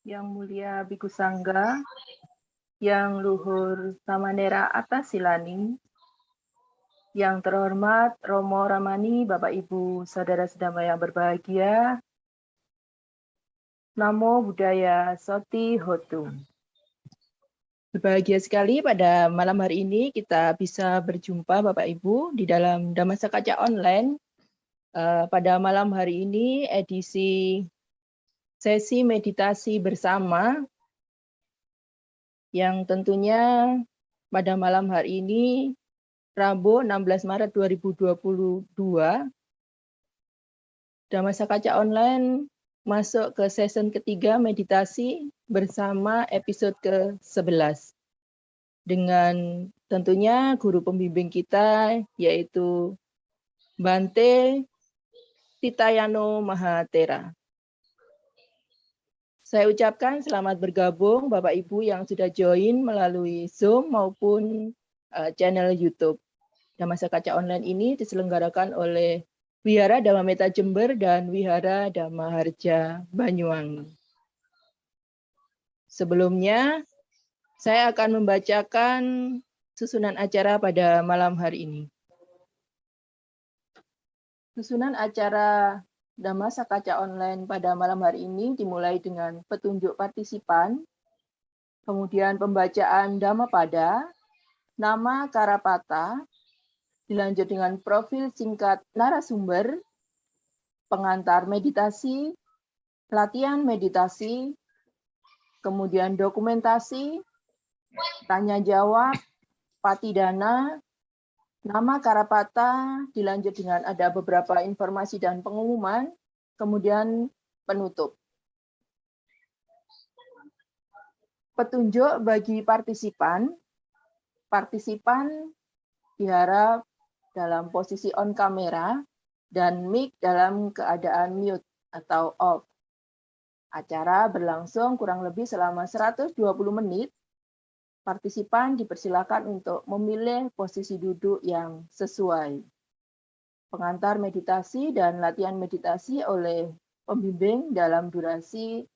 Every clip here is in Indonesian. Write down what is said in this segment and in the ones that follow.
Yang Mulia Biku Sangga, Yang Luhur Samanera Atas Silani, yang terhormat Romo Ramani, Bapak Ibu, Saudara-saudara yang berbahagia, Namo Buddhaya Soti Hotu. Berbahagia sekali pada malam hari ini kita bisa berjumpa Bapak Ibu di dalam Dhammasakaca Online. Pada malam hari ini edisi sesi meditasi bersama yang tentunya pada malam hari ini Rabu 16 Maret 2022 Dhammasakaca Online masuk ke season ketiga meditasi bersama episode ke-11 dengan tentunya guru pembimbing kita yaitu Bante Titayano Mahatera. Saya ucapkan selamat bergabung Bapak Ibu yang sudah join melalui Zoom maupun channel YouTube. Dhammasakaca Online ini diselenggarakan oleh Wihara Dhamma Metta Jember dan Wihara Dhamma Harja Banyuwangi. Sebelumnya, saya akan membacakan susunan acara pada malam hari ini. Susunan acara Dhammasakaca Online pada malam hari ini dimulai dengan petunjuk partisipan, kemudian pembacaan Dhammapada, nama Karapata, dilanjut dengan profil singkat narasumber, pengantar meditasi, latihan meditasi, kemudian dokumentasi, tanya jawab, patidana, nama Karapata, dilanjut dengan ada beberapa informasi dan pengumuman, kemudian penutup. Petunjuk bagi partisipan diharap dalam posisi on kamera dan mic dalam keadaan mute atau off. Acara berlangsung kurang lebih selama 120 menit. Partisipan dipersilakan untuk memilih posisi duduk yang sesuai. Pengantar meditasi dan latihan meditasi oleh pembimbing dalam durasi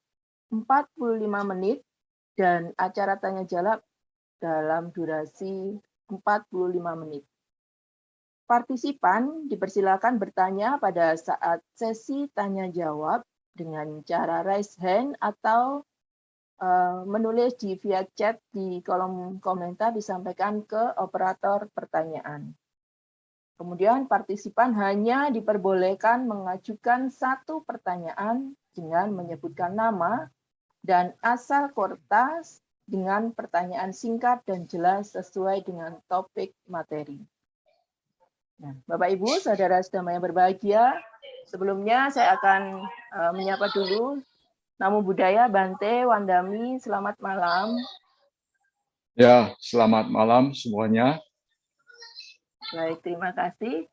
45 menit dan acara tanya jawab dalam durasi 45 menit. Partisipan dipersilakan bertanya pada saat sesi tanya jawab dengan cara raise hand atau menulis via chat di kolom komentar disampaikan ke operator pertanyaan. Kemudian partisipan hanya diperbolehkan mengajukan satu pertanyaan dengan menyebutkan nama dan asal kota dengan pertanyaan singkat dan jelas sesuai dengan topik materi. Nah, Bapak Ibu, saudara-saudara yang berbahagia, sebelumnya saya akan menyapa dulu Namo Buddhaya Bante Wandami, selamat malam. Ya, selamat malam semuanya. Baik, terima kasih.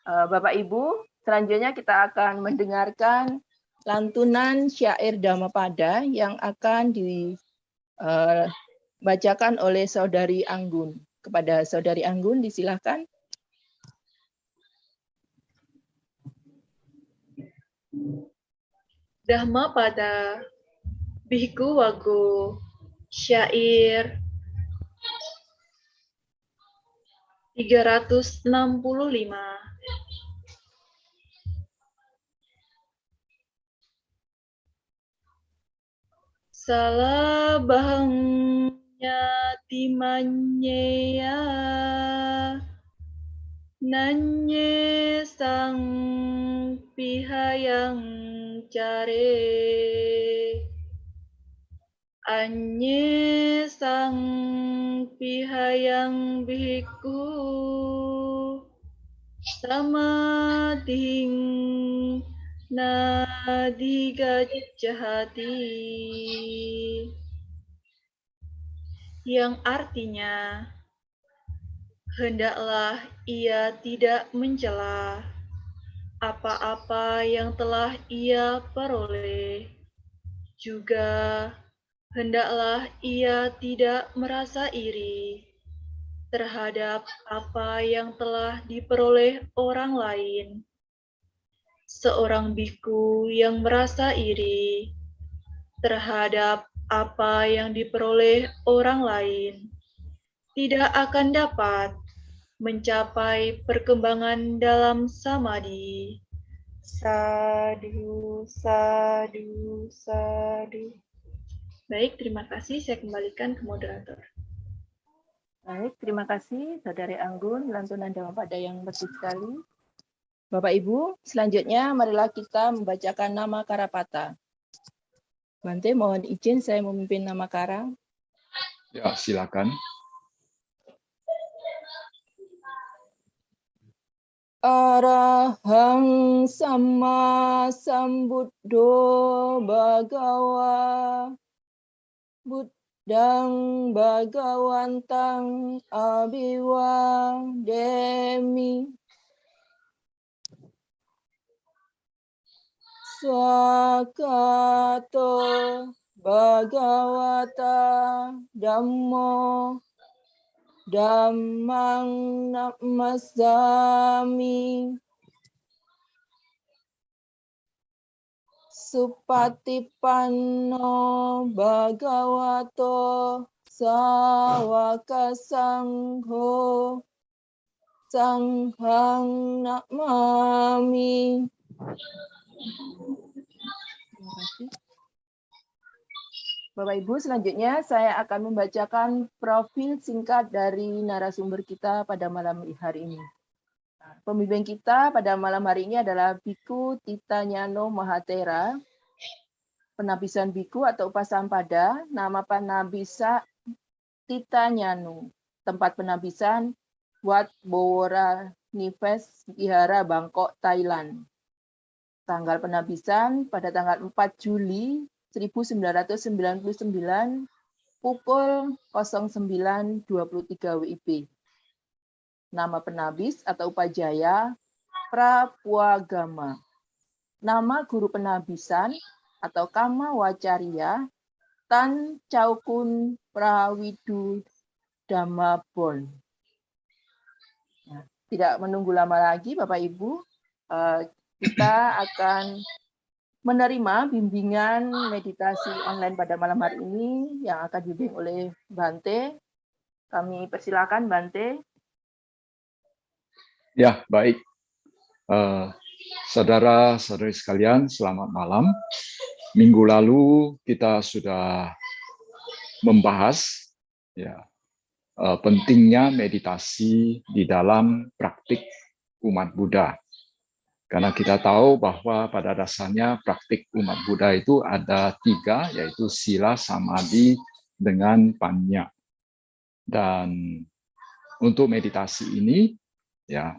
Bapak Ibu, selanjutnya kita akan mendengarkan lantunan syair Dhammapada yang akan dibacakan oleh Saudari Anggun. Kepada Saudari Anggun, disilahkan. Dhammapada Bhikkhu Waggu, syair 365. Salah bahangnya timanyeya nanye sang pihayang care anye sang pihayang bhikkhu samadhing nadigajjahati, yang artinya hendaklah ia tidak mencela apa-apa yang telah ia peroleh, juga hendaklah ia tidak merasa iri terhadap apa yang telah diperoleh orang lain. Seorang bhikkhu yang merasa iri terhadap apa yang diperoleh orang lain, tidak akan dapat mencapai perkembangan dalam samadhi. Sadu, sadu, sadu. Baik, terima kasih. Saya kembalikan ke moderator. Baik, terima kasih Saudari Anggun, lantunan Dhamma Pada yang bersih sekali. Bapak Ibu, selanjutnya marilah kita membacakan nama Karapata. Bante, mohon izin saya memimpin nama Kara. Ya, silakan. Arahang Sama Sambuddho Bhagawa Buddhang Bhagawantang Abhiwademi Swakato Bhagavata Dhammo Dhammang Namasami Supatipanno Bhagavato Sawaka Sangho Sanghang Namami. Terima kasih. Bapak Ibu, selanjutnya saya akan membacakan profil singkat dari narasumber kita pada malam hari ini. Pembimbing kita pada malam hari ini adalah Biku Titanyano Mahatera, penabisan Biku atau Upasampada, nama penabisa Titanyano, tempat penabisan Wat Bowora Nives Vihara Bangkok, Thailand. Tanggal penabisan pada tanggal 4 Juli 1999 pukul 09.23 WIB. Nama penabis atau upajaya Prapuagama. Nama guru penabisan atau Kama Wacarya Tan Chaukun Prawidu Dhammabon. Tidak menunggu lama lagi Bapak Ibu, kita akan menerima bimbingan meditasi online pada malam hari ini yang akan dibimbing oleh Bante. Kami persilakan Bante. Ya, baik. Saudara-saudari sekalian, selamat malam. Minggu lalu kita sudah membahas ya, pentingnya meditasi di dalam praktik umat Buddha. Karena kita tahu bahwa pada dasarnya praktik umat Buddha itu ada 3, yaitu sila, samadhi, dengan panya. Dan untuk meditasi ini, ya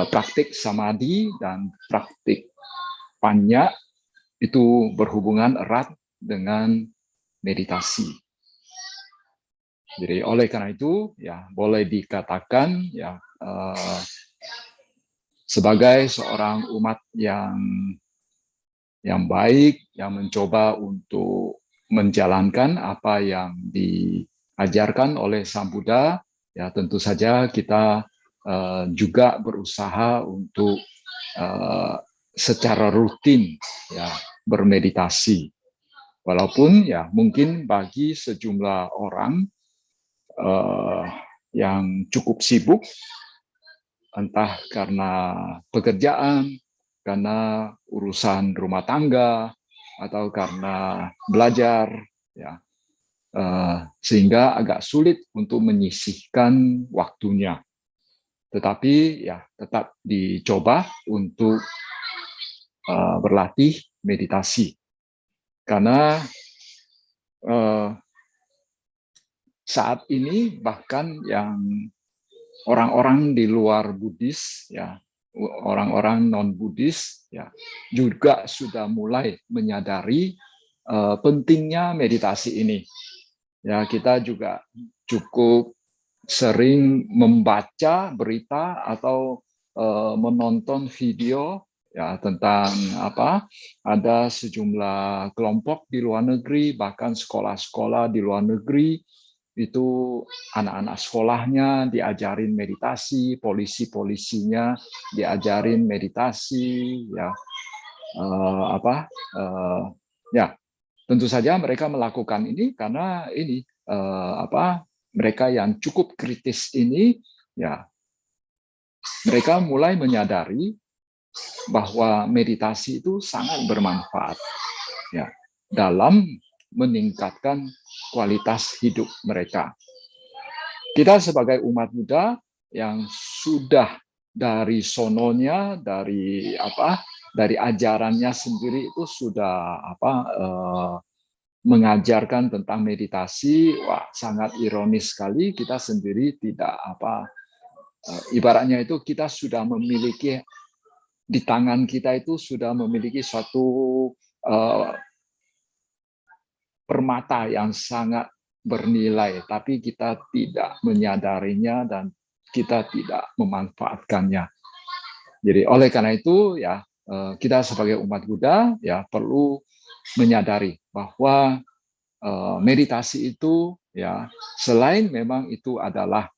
praktik samadhi dan praktik panya itu berhubungan erat dengan meditasi. Jadi oleh karena itu, ya boleh dikatakan ya. Sebagai seorang umat yang baik, yang mencoba untuk menjalankan apa yang diajarkan oleh Sang Buddha, ya tentu saja kita juga berusaha untuk secara rutin ya bermeditasi. Walaupun ya mungkin bagi sejumlah orang yang cukup sibuk, entah karena pekerjaan, karena urusan rumah tangga, atau karena belajar, ya, sehingga agak sulit untuk menyisihkan waktunya. Tetapi ya tetap dicoba untuk berlatih meditasi, karena saat ini bahkan yang orang-orang di luar Buddhis, ya, orang-orang non-Buddhis, ya, juga sudah mulai menyadari pentingnya meditasi ini. Ya, kita juga cukup sering membaca berita atau menonton video ya tentang ada sejumlah kelompok di luar negeri, bahkan sekolah-sekolah di luar negeri itu anak-anak sekolahnya diajarin meditasi, polisi-polisinya diajarin meditasi, ya Ya, tentu saja mereka melakukan ini karena ini mereka yang cukup kritis ini, ya mereka mulai menyadari bahwa meditasi itu sangat bermanfaat ya dalam meningkatkan kualitas hidup mereka. Kita sebagai umat Buddha yang sudah dari sononya, dari ajarannya sendiri itu sudah mengajarkan tentang meditasi. Wah, sangat ironis sekali kita sendiri tidak ibaratnya itu kita sudah memiliki di tangan kita itu sudah memiliki suatu permata yang sangat bernilai, tapi kita tidak menyadarinya dan kita tidak memanfaatkannya. Jadi oleh karena itu ya kita sebagai umat Buddha ya perlu menyadari bahwa meditasi itu ya selain memang itu adalah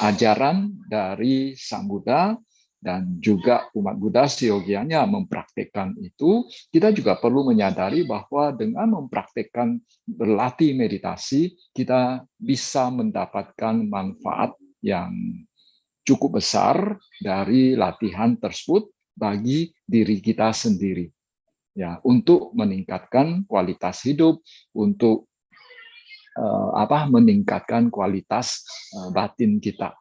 ajaran dari Sang Buddha dan juga umat Buddha seyogianya mempraktikkan itu, kita juga perlu menyadari bahwa dengan mempraktikkan berlatih meditasi, kita bisa mendapatkan manfaat yang cukup besar dari latihan tersebut bagi diri kita sendiri. Ya, untuk meningkatkan kualitas hidup, untuk meningkatkan kualitas batin kita.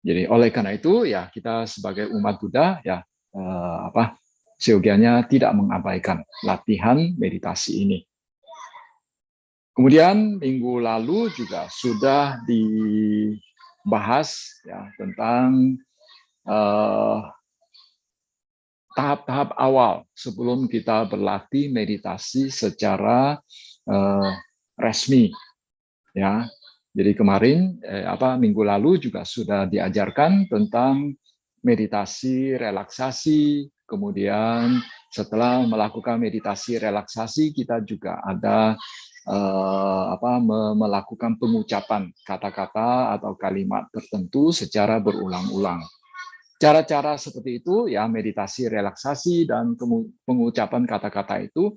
Jadi oleh karena itu ya kita sebagai umat Buddha ya seyogianya tidak mengabaikan latihan meditasi ini. Kemudian minggu lalu juga sudah dibahas ya tentang tahap-tahap awal sebelum kita berlatih meditasi secara resmi ya. Jadi kemarin minggu lalu juga sudah diajarkan tentang meditasi relaksasi, kemudian setelah melakukan meditasi relaksasi kita juga ada melakukan pengucapan kata-kata atau kalimat tertentu secara berulang-ulang. Cara-cara seperti itu ya meditasi relaksasi dan pengucapan kata-kata itu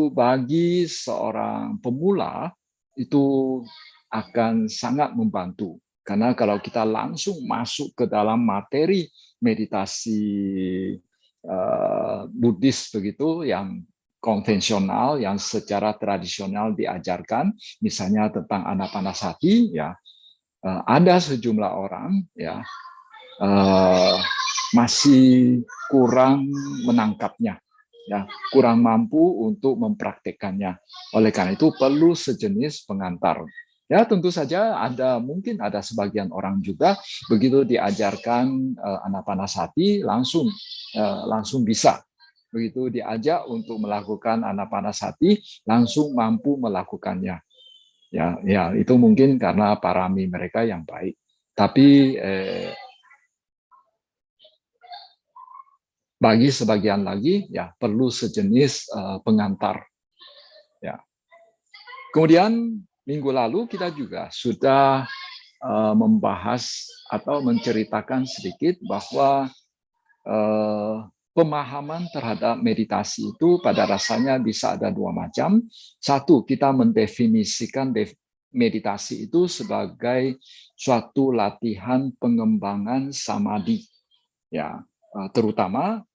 bagi seorang pemula itu akan sangat membantu. Karena kalau kita langsung masuk ke dalam materi meditasi Buddhis begitu yang konvensional, yang secara tradisional diajarkan, misalnya tentang Anapanasati, ya ada sejumlah orang ya masih kurang menangkapnya. Ya, kurang mampu untuk mempraktikkannya. Oleh karena itu perlu sejenis pengantar. Ya, tentu saja mungkin ada sebagian orang juga begitu diajarkan Anapanasati langsung bisa. Begitu diajak untuk melakukan Anapanasati langsung mampu melakukannya. Ya, itu mungkin karena parami mereka yang baik. Tapi bagi sebagian lagi ya perlu sejenis pengantar. Ya. Kemudian minggu lalu kita juga sudah membahas atau menceritakan sedikit bahwa pemahaman terhadap meditasi itu pada rasanya bisa ada dua macam. Satu, kita mendefinisikan meditasi itu sebagai suatu latihan pengembangan samadhi. Ya, terutama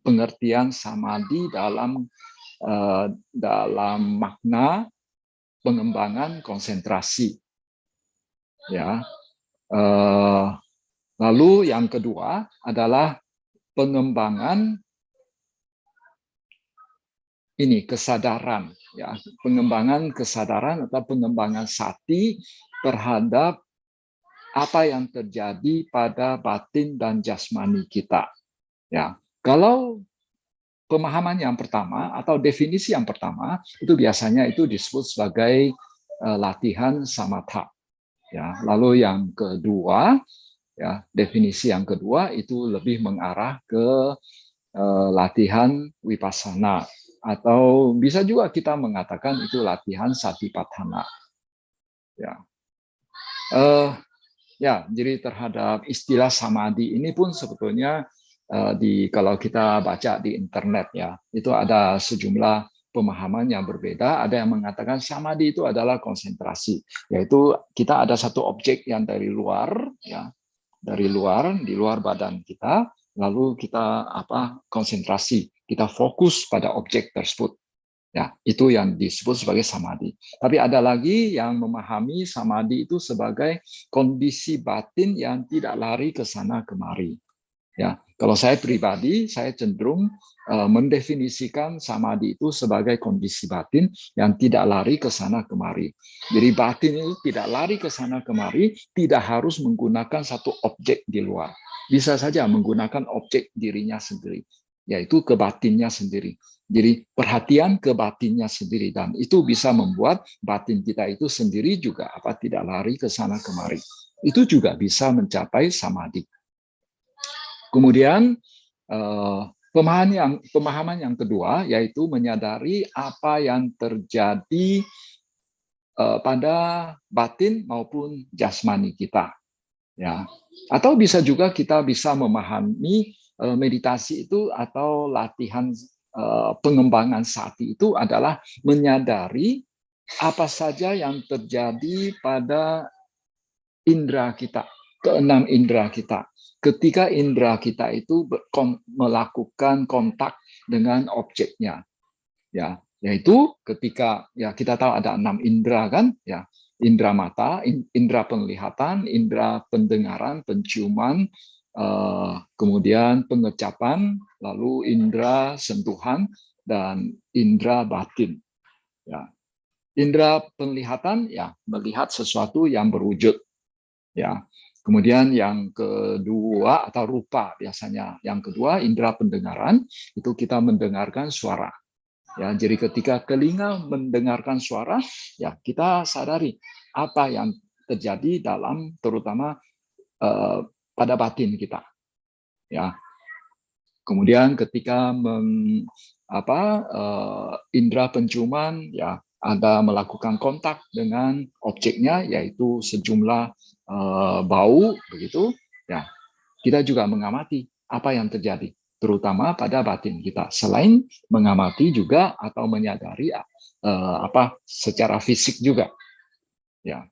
pengertian samadhi dalam makna pengembangan konsentrasi. Ya. Lalu yang kedua adalah pengembangan kesadaran, ya, pengembangan kesadaran atau pengembangan sati terhadap apa yang terjadi pada batin dan jasmani kita. Ya, kalau pemahaman yang pertama atau definisi yang pertama itu biasanya itu disebut sebagai latihan samatha. Ya, lalu yang kedua, ya, definisi yang kedua itu lebih mengarah ke latihan vipassana atau bisa juga kita mengatakan itu latihan satipatthana. Ya. Ya, jadi terhadap istilah samadhi ini pun sebetulnya kalau kita baca di internet ya, itu ada sejumlah pemahaman yang berbeda. Ada yang mengatakan samadhi itu adalah konsentrasi, yaitu kita ada satu objek yang dari luar ya, di luar badan kita, lalu kita konsentrasi, kita fokus pada objek tersebut. Ya, itu yang disebut sebagai samadhi. Tapi ada lagi yang memahami samadhi itu sebagai kondisi batin yang tidak lari ke sana kemari. Ya, kalau saya pribadi, saya cenderung mendefinisikan samadhi itu sebagai kondisi batin yang tidak lari ke sana kemari. Jadi batin itu tidak lari ke sana kemari, tidak harus menggunakan satu objek di luar. Bisa saja menggunakan objek dirinya sendiri, yaitu ke batinnya sendiri. Jadi perhatian ke batinnya sendiri, dan itu bisa membuat batin kita itu sendiri juga tidak lari ke sana kemari. Itu juga bisa mencapai samadhi. Kemudian pemahaman yang kedua yaitu menyadari apa yang terjadi pada batin maupun jasmani kita. Ya. Atau bisa juga kita bisa memahami meditasi itu atau latihan pengembangan sati itu adalah menyadari apa saja yang terjadi pada indera kita, keenam indera kita. Ketika indera kita itu melakukan kontak dengan objeknya, ya, yaitu ketika ya kita tahu ada 6 indera kan, ya, indera mata, indera penglihatan, indera pendengaran, penciuman, kemudian pengecapan, lalu indera sentuhan dan indera batin. Ya, indera penglihatan ya melihat sesuatu yang berwujud. Ya, kemudian yang kedua atau rupa biasanya. Yang kedua indera pendengaran itu kita mendengarkan suara. Ya, jadi ketika telinga mendengarkan suara, ya kita sadari apa yang terjadi dalam terutama pada batin kita. Ya. Kemudian ketika indera penciuman, ya ada melakukan kontak dengan objeknya, yaitu sejumlah bau, begitu. Ya, kita juga mengamati apa yang terjadi, terutama pada batin kita. Selain mengamati juga atau menyadari secara fisik juga. Ya.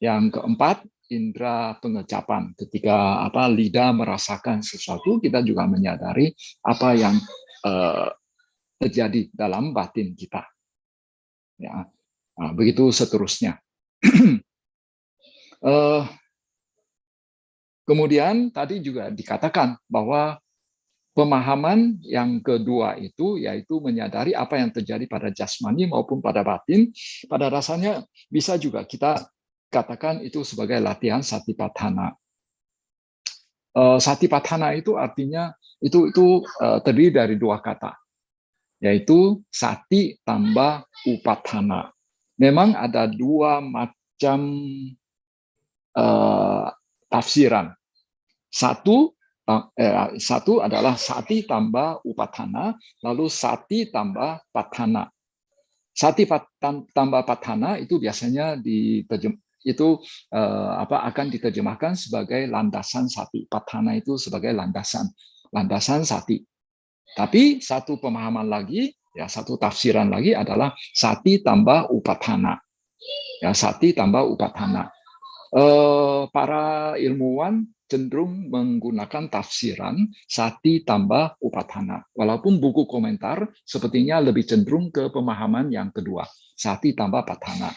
Yang keempat, indera pengecapan. Ketika lidah merasakan sesuatu, kita juga menyadari apa yang terjadi dalam batin kita. Ya, nah, begitu seterusnya. Kemudian tadi juga dikatakan bahwa pemahaman yang kedua itu yaitu menyadari apa yang terjadi pada jasmani maupun pada batin. Pada rasanya bisa juga kita katakan itu sebagai latihan satipatthana. Satipatthana itu artinya itu terdiri dari 2 kata, yaitu sati tambah upatthana. Memang ada 2 macam tafsiran. Satu adalah sati tambah upatthana, lalu sati tambah patthana. Sati tambah patthana itu biasanya akan diterjemahkan sebagai landasan sati. Patthana itu sebagai landasan sati. Tapi satu pemahaman lagi, ya satu tafsiran lagi adalah sati tambah upatthana. Ya, sati tambah upatthana. Para ilmuwan cenderung menggunakan tafsiran sati tambah upatthana. Walaupun buku komentar sepertinya lebih cenderung ke pemahaman yang kedua, sati tambah patthana.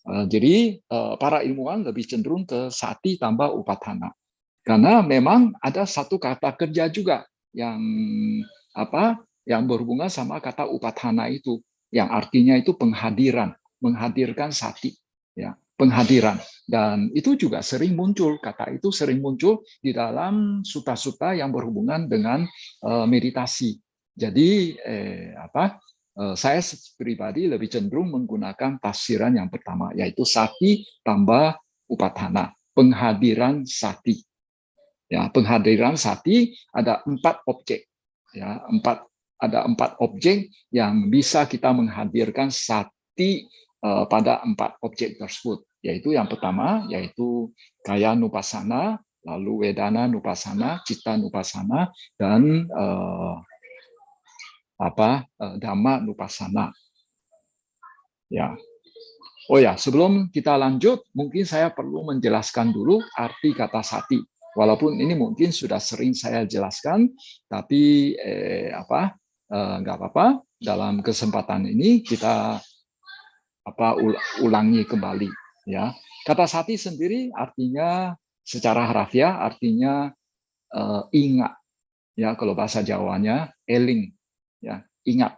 Jadi para ilmuwan lebih cenderung ke sati tambah upatthana. Karena memang ada satu kata kerja juga yang berhubungan sama kata upatthana itu, yang artinya itu penghadiran, menghadirkan sati, ya, penghadiran. Dan itu juga sering muncul, kata itu sering muncul di dalam sutta-sutta yang berhubungan dengan meditasi. Jadi saya pribadi lebih cenderung menggunakan tafsiran yang pertama, yaitu sati tambah upatthana, penghadiran sati. Ya, penghadiran sati ada 4 objek. Ya, ada 4 objek yang bisa kita menghadirkan sati pada 4 objek tersebut. Yaitu yang pertama, yaitu kayanupassana, lalu Wedana Nupassana, Citta Nupassana, dan Dhamma Nupassana. Ya. Oh ya, sebelum kita lanjut, mungkin saya perlu menjelaskan dulu arti kata sati. Walaupun ini mungkin sudah sering saya jelaskan, tapi nggak apa-apa. Dalam kesempatan ini kita ulangi kembali. Ya, kata sati sendiri artinya secara harafiah artinya ingat. Ya, kalau bahasa Jawanya eling. Ya, ingat.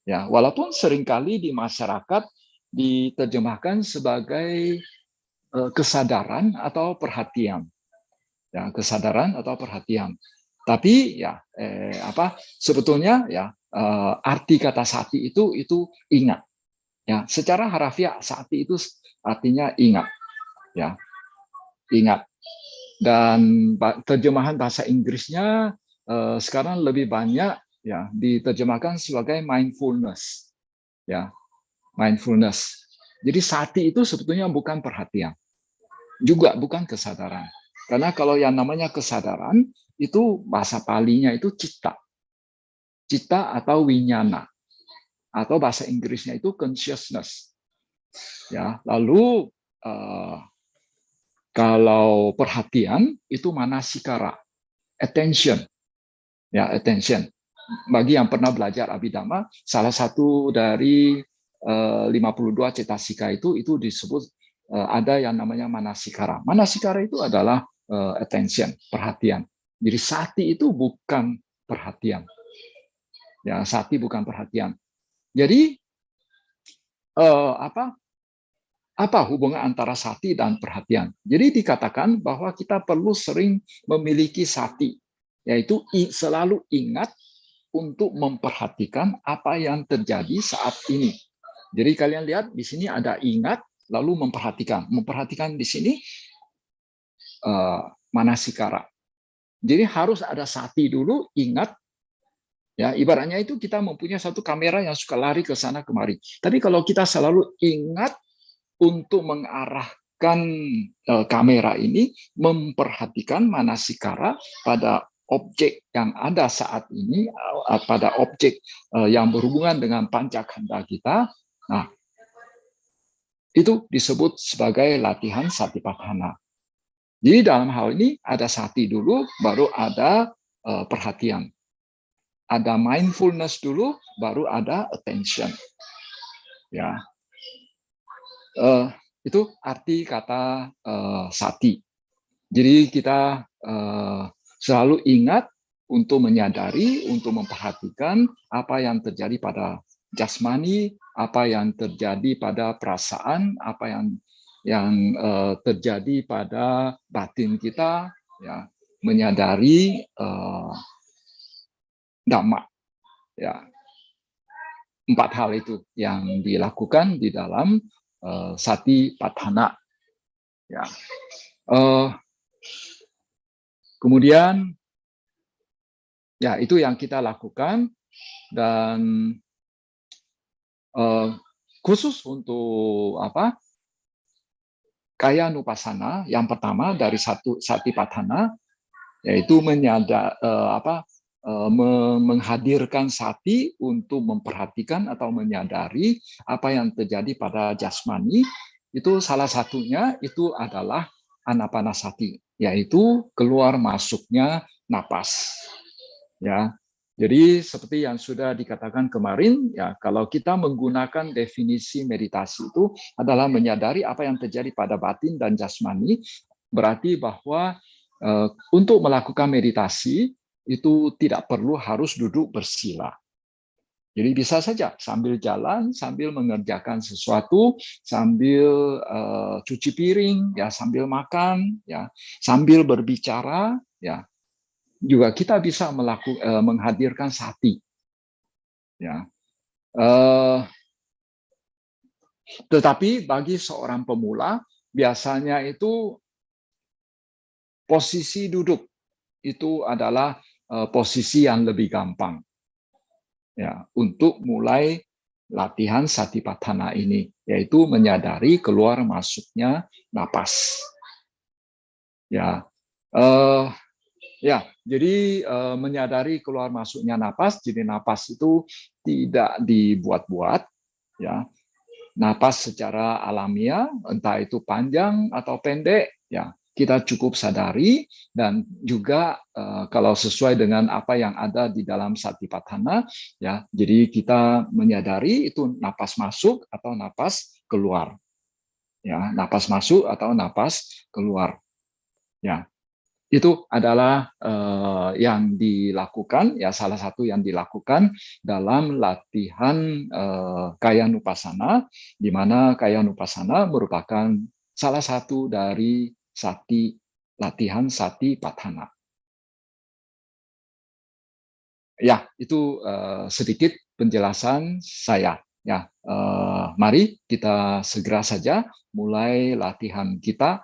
Ya, walaupun seringkali di masyarakat diterjemahkan sebagai kesadaran atau perhatian, ya, kesadaran atau perhatian. Tapi ya sebetulnya ya arti kata sati itu ingat. Ya, secara harafiah sati itu artinya ingat. Ya, ingat. Dan terjemahan bahasa Inggrisnya sekarang lebih banyak ya diterjemahkan sebagai mindfulness. Ya. Mindfulness. Jadi sati itu sebetulnya bukan perhatian, juga bukan kesadaran. Karena kalau yang namanya kesadaran itu bahasa Palinya itu citta, citta atau winyana, atau bahasa Inggrisnya itu consciousness. Ya, lalu kalau perhatian itu manasikara, attention, ya attention. Bagi yang pernah belajar Abhidhamma, salah satu dari 52 cetasika itu disebut ada yang namanya manasikara. Manasikara itu adalah attention, perhatian. Jadi sati itu bukan perhatian. Ya, sati bukan perhatian. Jadi apa hubungan antara sati dan perhatian? Jadi dikatakan bahwa kita perlu sering memiliki sati, yaitu selalu ingat untuk memperhatikan apa yang terjadi saat ini. Jadi kalian lihat di sini ada ingat, lalu memperhatikan. Memperhatikan di sini manasikara. Jadi harus ada sati dulu, ingat. Ya, ibaratnya itu kita mempunyai satu kamera yang suka lari ke sana kemari. Tapi kalau kita selalu ingat untuk mengarahkan kamera ini, memperhatikan manasikara pada objek yang ada saat ini, pada objek yang berhubungan dengan pancakanda kita, nah itu disebut sebagai latihan satipatthana. Jadi dalam hal ini ada sati dulu, baru ada perhatian. Ada mindfulness dulu, baru ada attention. Ya, itu arti kata sati. Jadi kita selalu ingat untuk menyadari, untuk memperhatikan apa yang terjadi pada jasmani, apa yang terjadi pada perasaan, apa yang terjadi pada batin kita, ya, menyadari dhamma. Ya, 4 hal itu yang dilakukan di dalam satipatthana. Ya. Kemudian ya itu yang kita lakukan, dan khusus untuk kaya nupassana yang pertama dari satipatthana, yaitu menghadirkan sati untuk memperhatikan atau menyadari apa yang terjadi pada jasmani. Itu salah satunya itu adalah anapanasati, yaitu keluar masuknya napas. Ya, jadi seperti yang sudah dikatakan kemarin, ya kalau kita menggunakan definisi meditasi itu adalah menyadari apa yang terjadi pada batin dan jasmani, berarti bahwa untuk melakukan meditasi itu tidak perlu harus duduk bersila. Jadi bisa saja sambil jalan, sambil mengerjakan sesuatu, sambil cuci piring, ya sambil makan, ya sambil berbicara, ya juga kita bisa menghadirkan sati. Ya. Tetapi bagi seorang pemula biasanya itu posisi duduk itu adalah posisi yang lebih gampang. Ya, untuk mulai latihan satipatthana ini, yaitu menyadari keluar masuknya napas. Ya, Ya, jadi menyadari keluar masuknya napas, jadi napas itu tidak dibuat-buat, ya. Napas secara alamiah, entah itu panjang atau pendek, ya kita cukup sadari, dan juga kalau sesuai dengan apa yang ada di dalam Satipatthana, ya, jadi kita menyadari itu napas masuk atau napas keluar, ya, napas masuk atau napas keluar, ya. Itu adalah yang dilakukan, ya salah satu yang dilakukan dalam latihan Kayanupasana, di mana Kayanupasana merupakan salah satu dari latihan Satipatthana. Ya, itu sedikit penjelasan saya. Ya, mari kita segera saja mulai latihan kita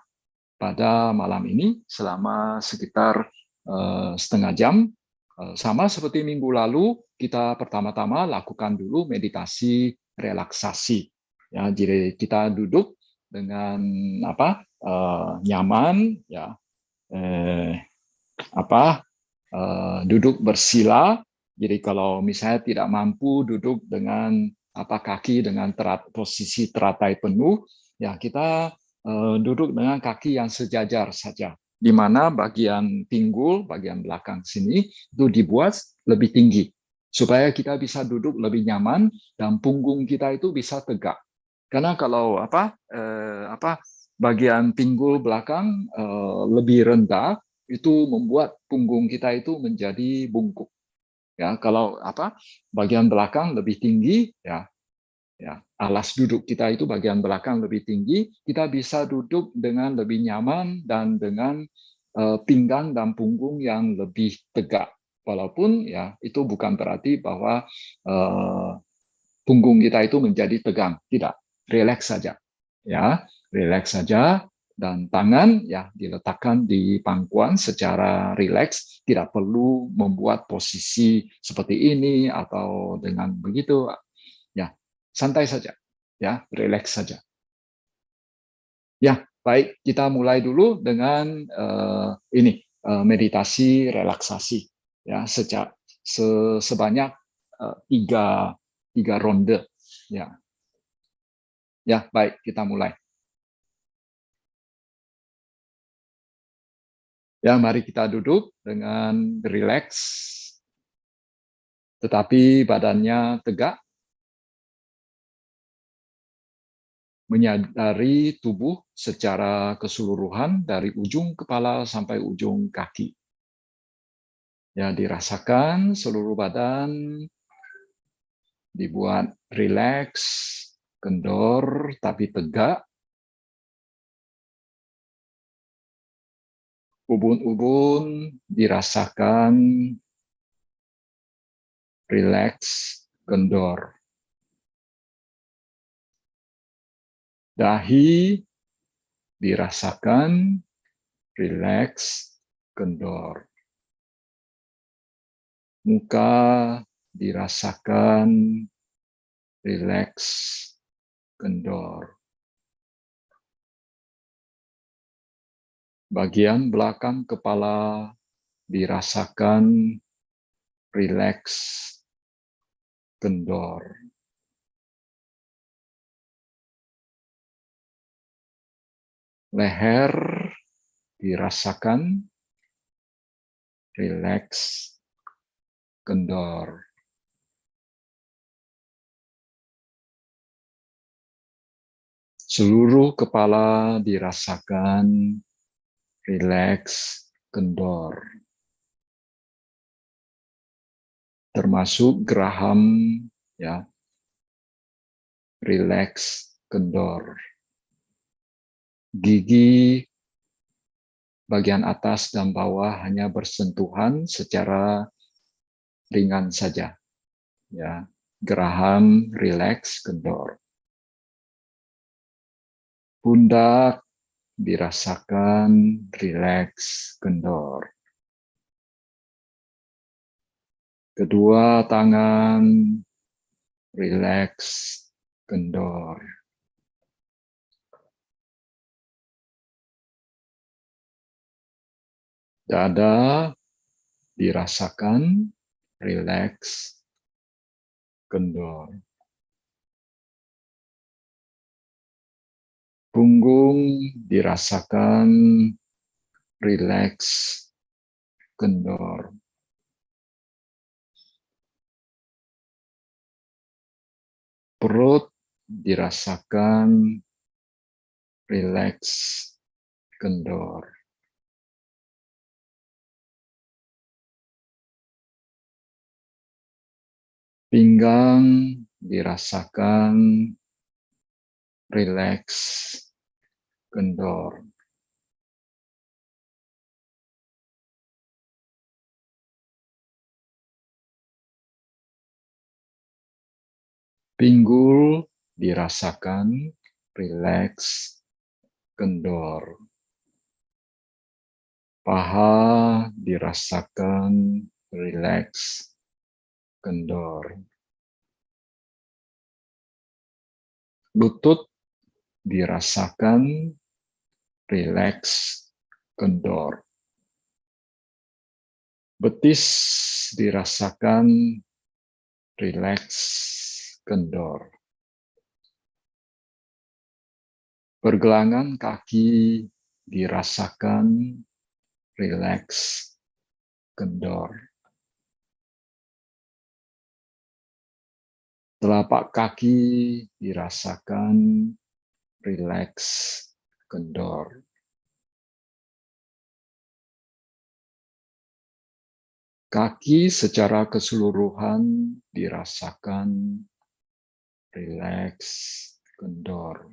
pada malam ini selama sekitar setengah jam. Sama seperti minggu lalu, kita pertama-tama lakukan dulu meditasi relaksasi. Ya, jadi kita duduk dengan nyaman, ya, duduk bersila. Jadi kalau misalnya tidak mampu duduk dengan kaki dengan posisi teratai penuh, ya kita duduk dengan kaki yang sejajar saja, di mana bagian pinggul, bagian belakang sini itu dibuat lebih tinggi supaya kita bisa duduk lebih nyaman dan punggung kita itu bisa tegak. Karena kalau bagian pinggul belakang lebih rendah, itu membuat punggung kita itu menjadi bungkuk. Ya, kalau bagian belakang lebih tinggi, ya alas duduk kita itu bagian belakang lebih tinggi, kita bisa duduk dengan lebih nyaman dan dengan pinggang dan punggung yang lebih tegak. Walaupun ya itu bukan berarti bahwa punggung kita itu menjadi tegang, tidak, rileks saja. Ya, rileks saja, dan tangan ya diletakkan di pangkuan secara rileks, tidak perlu membuat posisi seperti ini atau dengan begitu. Ya, santai saja, ya, rileks saja. Ya, baik, kita mulai dulu dengan meditasi relaksasi, ya, sebanyak tiga ronde, ya. Ya, baik, kita mulai. Ya, mari kita duduk dengan rileks, tetapi badannya tegak, menyadari tubuh secara keseluruhan dari ujung kepala sampai ujung kaki. Ya, dirasakan seluruh badan dibuat rileks, kendor tapi tegak. Ubun-ubun dirasakan rileks, kendor. Dahi dirasakan rileks, kendor. Muka dirasakan rileks, kendor. Bagian belakang kepala dirasakan rileks, kendor. Leher dirasakan rileks, kendor. Seluruh kepala dirasakan rileks, kendor. Termasuk geraham, ya, rileks, kendor. Gigi bagian atas dan bawah hanya bersentuhan secara ringan saja. Ya, geraham, rileks, kendor. Pundak dirasakan rileks, kendor. Kedua tangan rileks, kendor. Dada dirasakan, rileks, kendor. Punggung dirasakan, rileks, kendor. Perut dirasakan, rileks, kendor. Pinggang dirasakan, rileks, kendor. Pinggul dirasakan, rileks, kendor. Paha dirasakan, rileks, kendor. Lutut dirasakan, rileks, kendor. Betis dirasakan, rileks, kendor. Pergelangan kaki dirasakan, rileks, kendor. Telapak kaki dirasakan, rileks, kendor. Kaki secara keseluruhan dirasakan, rileks, kendor.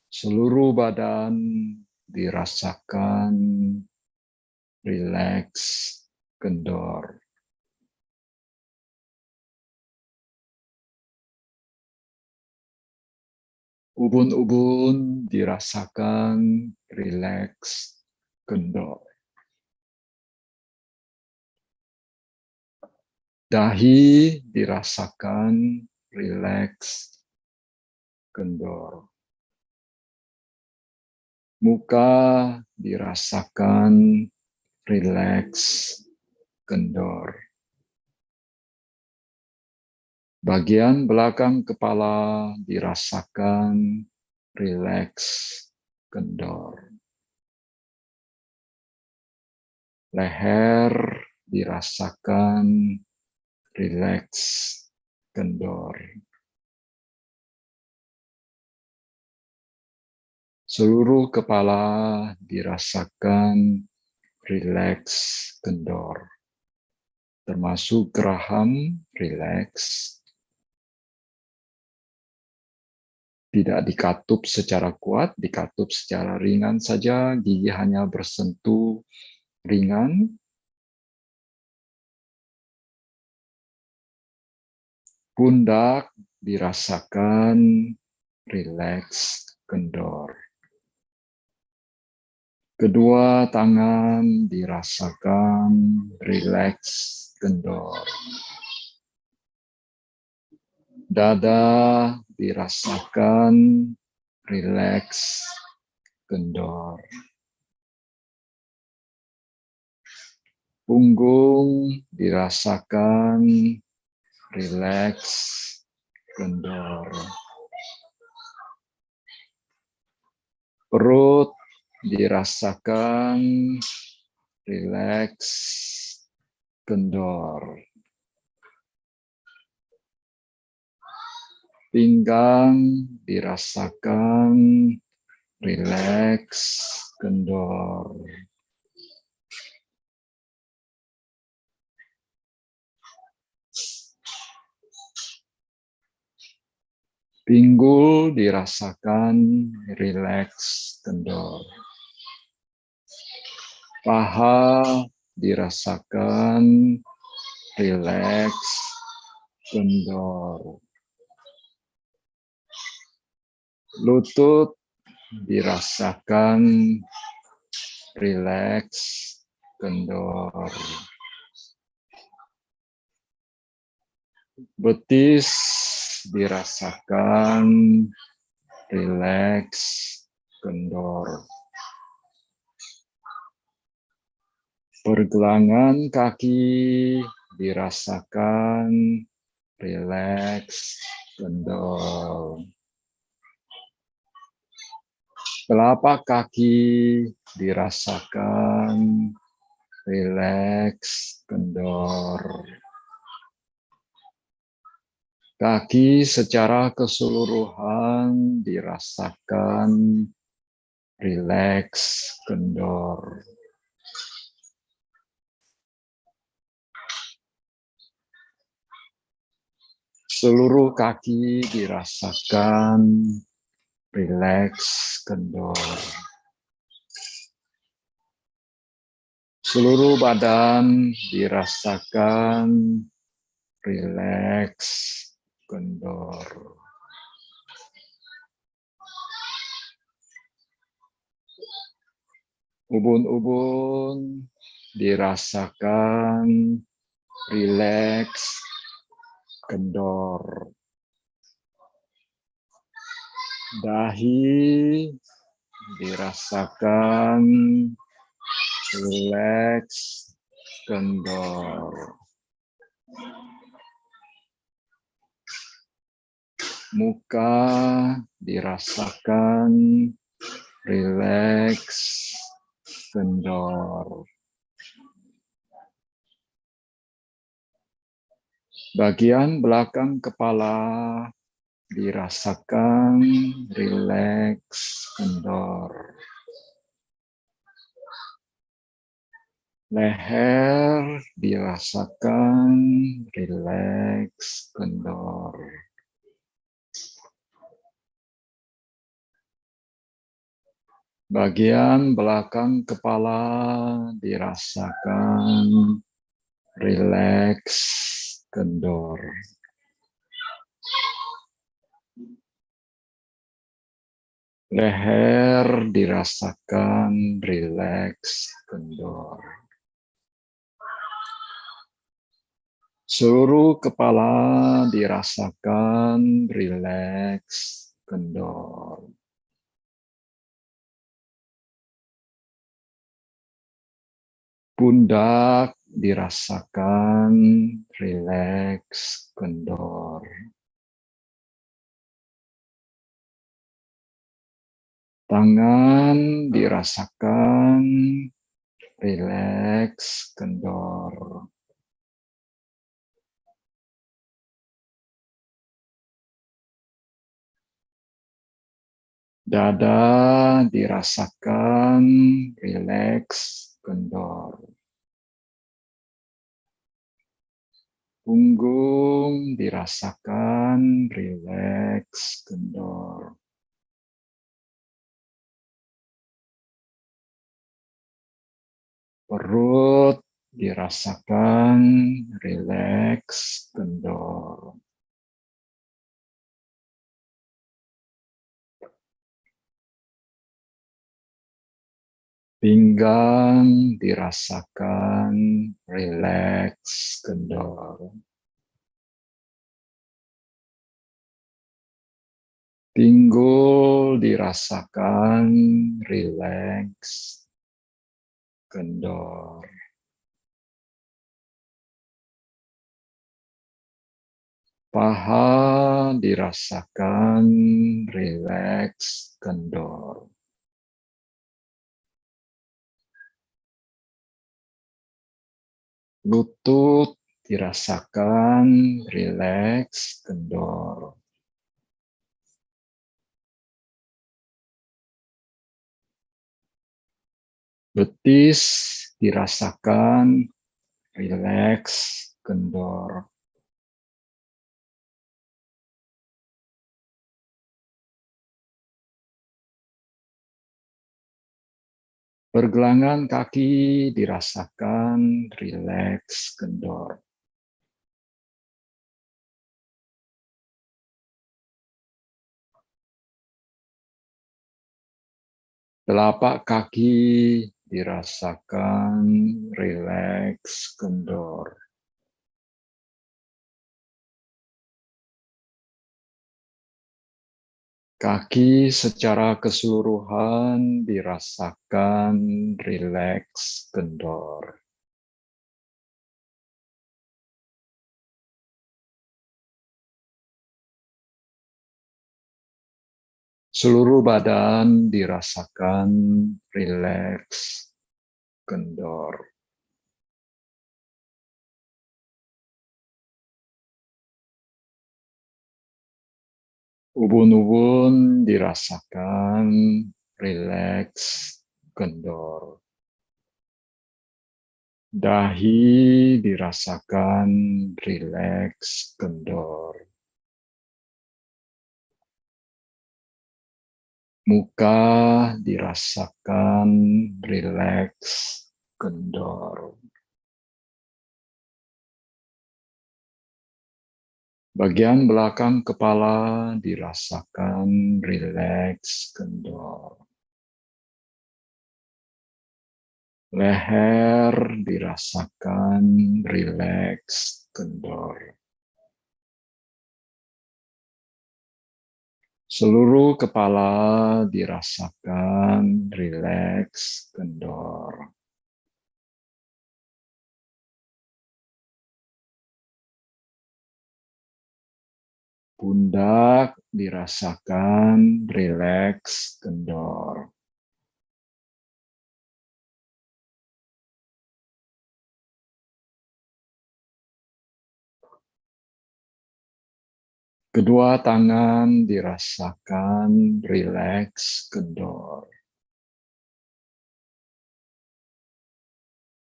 Seluruh badan dirasakan, rileks, kendor. Ubun-ubun dirasakan, rileks, kendor. Dahi dirasakan, rileks, kendor. Muka dirasakan, rileks, kendor. Bagian belakang kepala dirasakan, rileks, kendor. Leher dirasakan, rileks, kendor. Seluruh kepala dirasakan, rileks, kendor. Termasuk geraham, rileks. Tidak dikatup secara kuat, dikatup secara ringan saja, gigi hanya bersentuh ringan. Pundak dirasakan, rileks, kendor. Kedua tangan dirasakan, rileks, kendor. Dada dirasakan, rileks, kendor. Punggung dirasakan, rileks, kendor. Perut dirasakan, rileks, kendor. Pinggang dirasakan, rileks, kendor. Pinggul dirasakan, rileks, kendor. Paha dirasakan, rileks, kendor. Lutut dirasakan, rileks, kendor. Betis dirasakan, rileks, kendor. Pergelangan kaki dirasakan rileks, kendor. Telapak kaki dirasakan rileks, kendor. Kaki secara keseluruhan dirasakan rileks, kendor. Seluruh kaki dirasakan rileks, kendor. Seluruh badan dirasakan rileks, kendor. Ubun-ubun dirasakan rileks, kendor. Dahi dirasakan rileks, kendor. Muka dirasakan rileks, kendor. Bagian belakang kepala dirasakan rileks, kendor. Leher dirasakan rileks, kendor. Bagian belakang kepala dirasakan rileks, kendor. Leher dirasakan rileks, kendor. Seluruh kepala dirasakan rileks, kendor. Pundak dirasakan rileks, kendor. Tangan dirasakan rileks, kendor. Dada dirasakan rileks, kendor. Punggung dirasakan rileks, kendor. Perut dirasakan rileks, kendor. Pinggang dirasakan rileks, kendor. Pinggul dirasakan rileks, kendor. Paha dirasakan rileks, kendor. Lutut dirasakan rileks, kendor. Betis dirasakan rileks, kendor. Pergelangan kaki dirasakan rileks, kendor. Telapak kaki dirasakan rileks, kendor. Kaki secara keseluruhan dirasakan rileks, kendor. Seluruh badan dirasakan rileks, kendor. Ubun-ubun dirasakan rileks, kendor. Dahi dirasakan rileks, kendor. Muka dirasakan rileks, kendor. Bagian belakang kepala dirasakan rileks, kendor. Leher dirasakan rileks, kendor. Seluruh kepala dirasakan rileks, kendor. Pundak dirasakan rileks, kendor. Kedua tangan dirasakan rileks, kendor.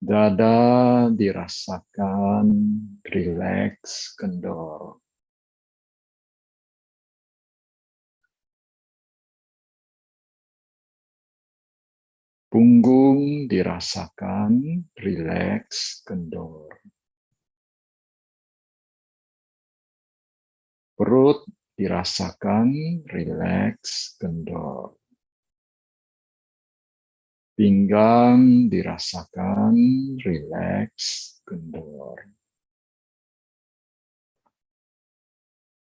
Dada dirasakan rileks, kendor. Punggung dirasakan rileks, kendor. Perut dirasakan rileks, kendor. Pinggang dirasakan rileks, kendor.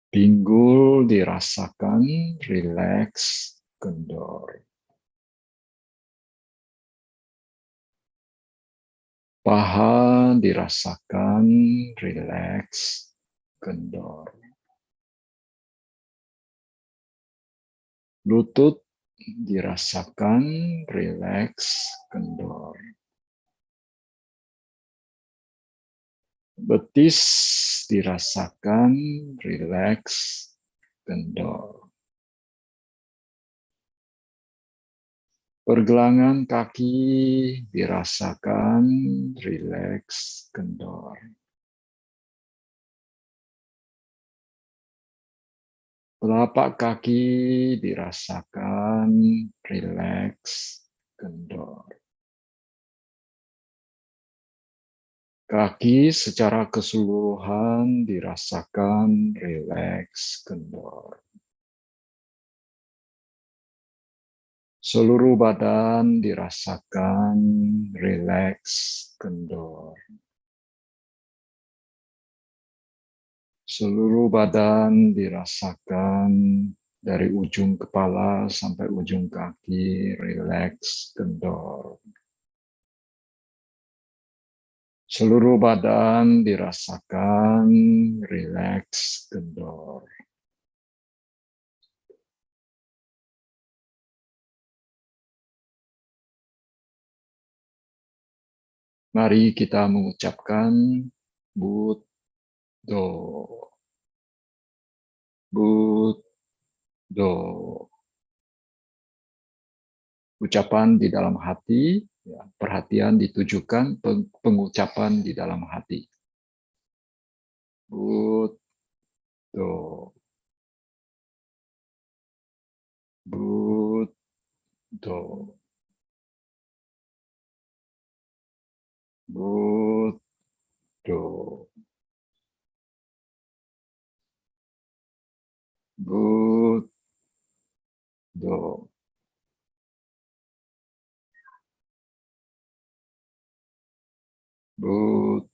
Pinggul dirasakan rileks, kendor. Paha dirasakan rileks, kendor. Lutut dirasakan rileks, kendor. Betis dirasakan rileks, kendor. Pergelangan kaki dirasakan rileks, kendor. Telapak kaki dirasakan rileks, kendor. Kaki secara keseluruhan dirasakan rileks, kendor. Seluruh badan dirasakan rileks, kendor. Seluruh badan dirasakan dari ujung kepala sampai ujung kaki rileks, kendor. Seluruh badan dirasakan rileks, kendor. Mari kita mengucapkan Buddho. Buddho. Ucapan di dalam hati, ya, perhatian ditujukan pengucapan di dalam hati. Buddho. Buddho. Buddho. Buddho. Buddho.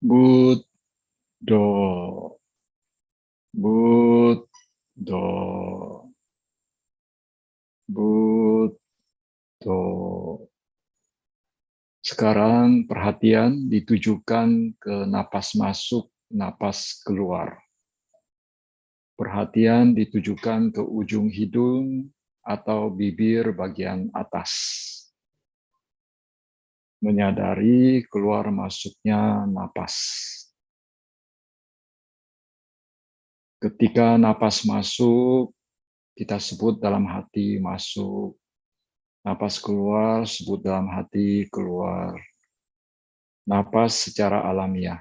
Buddho, Buddho, Buddho. Sekarang perhatian ditujukan ke napas masuk, napas keluar. Perhatian ditujukan ke ujung hidung atau bibir bagian atas. Menyadari keluar masuknya napas. Ketika napas masuk, kita sebut dalam hati masuk. Napas keluar, sebut dalam hati keluar. Napas secara alamiah.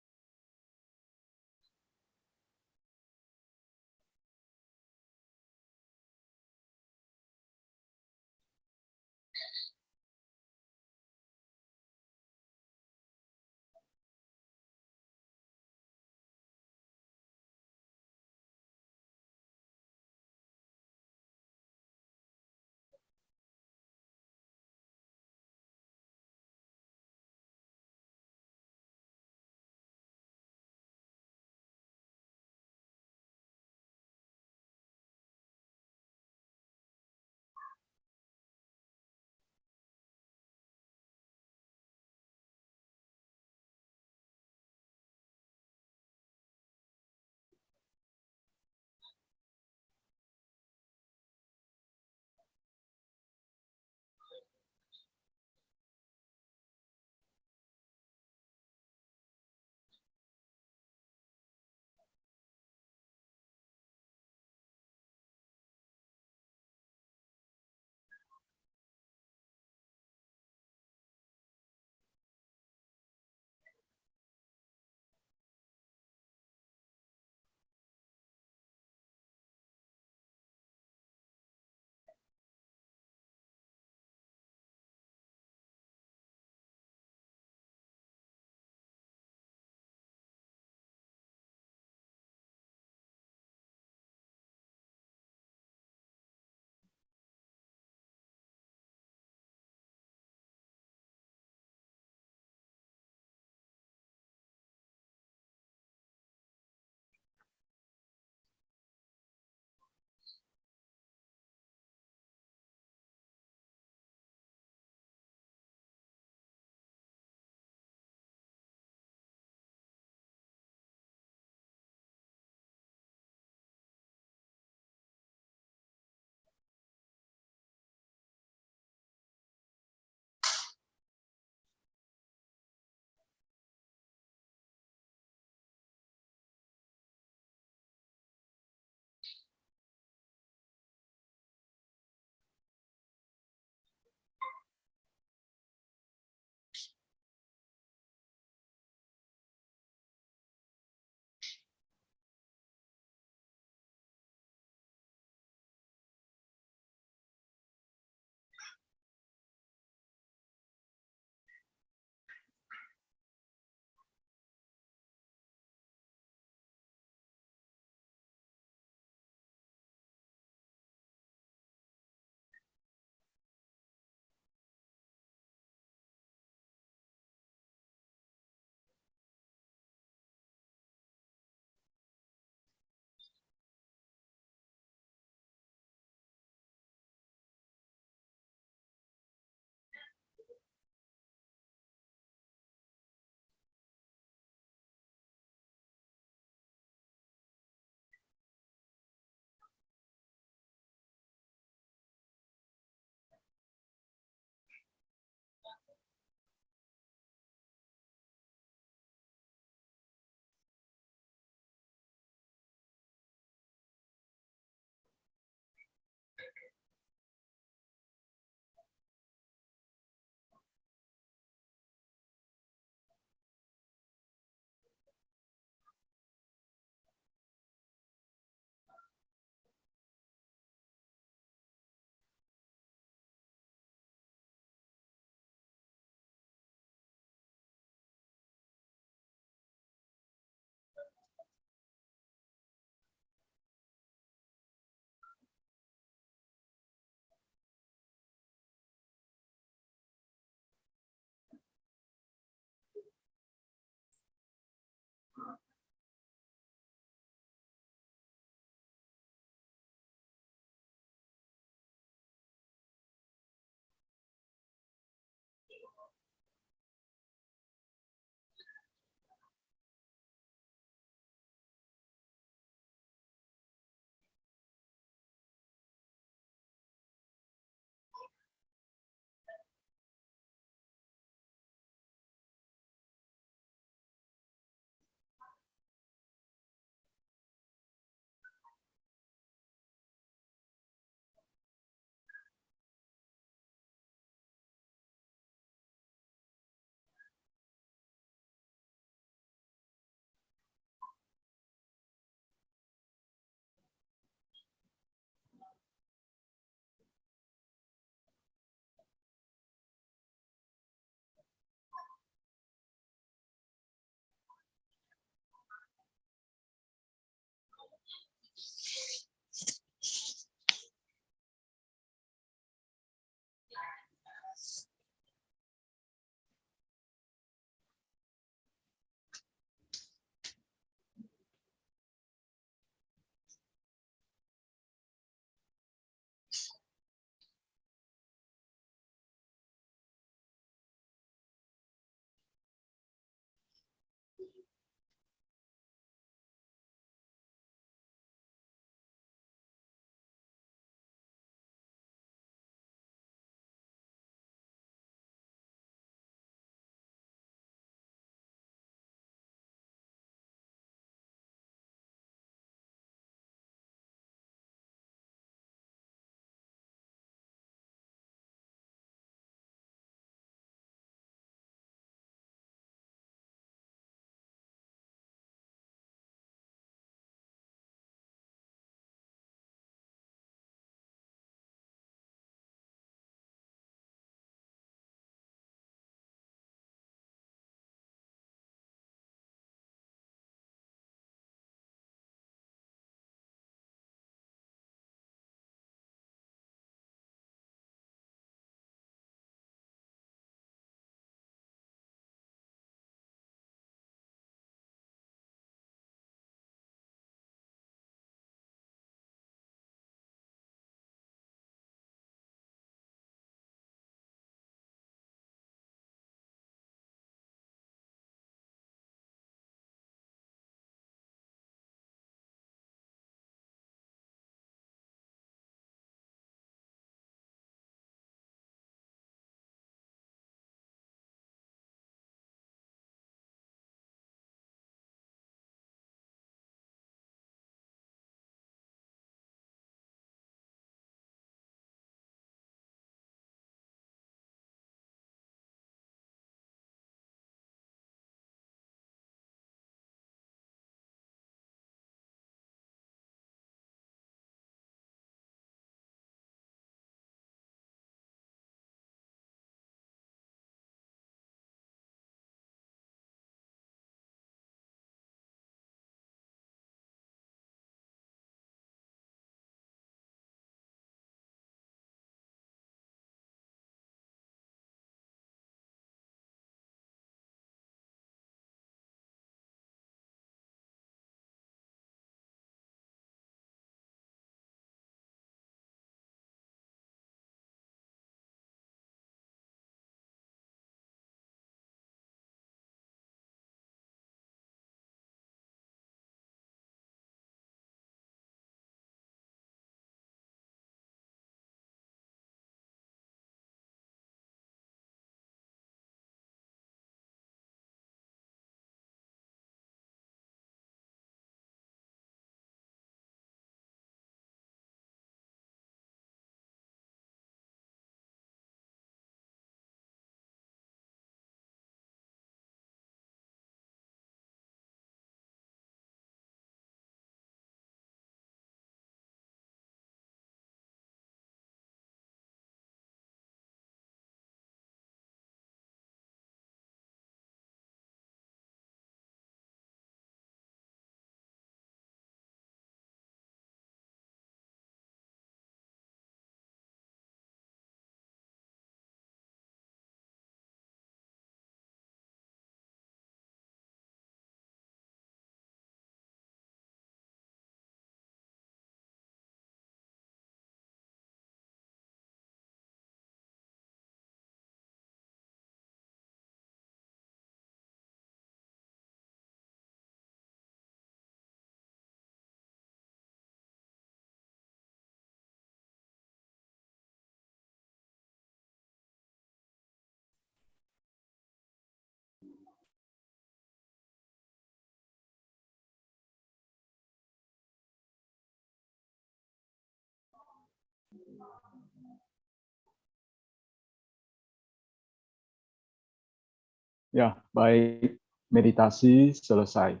Ya, baik. Meditasi selesai.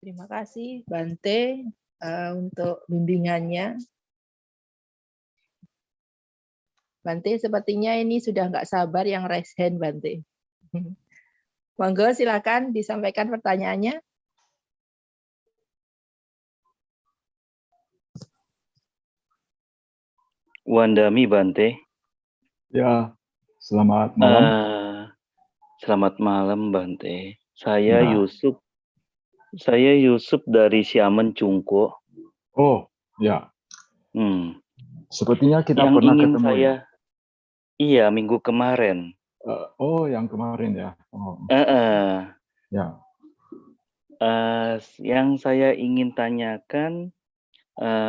Terima kasih Bante untuk bimbingannya. Bante, sepertinya ini sudah nggak sabar yang raise hand, Bante. Monggo, silakan disampaikan pertanyaannya. Wandami Bante. Ya, selamat malam. Selamat malam Bante. Saya Ya. Yusuf dari Xiamen Cungko. Oh, ya. Sepertinya kita Yang pernah ingin ketemu saya, ya. Iya, minggu kemarin. Oh, yang kemarin ya. Oh. Ya. Yang saya ingin tanyakan,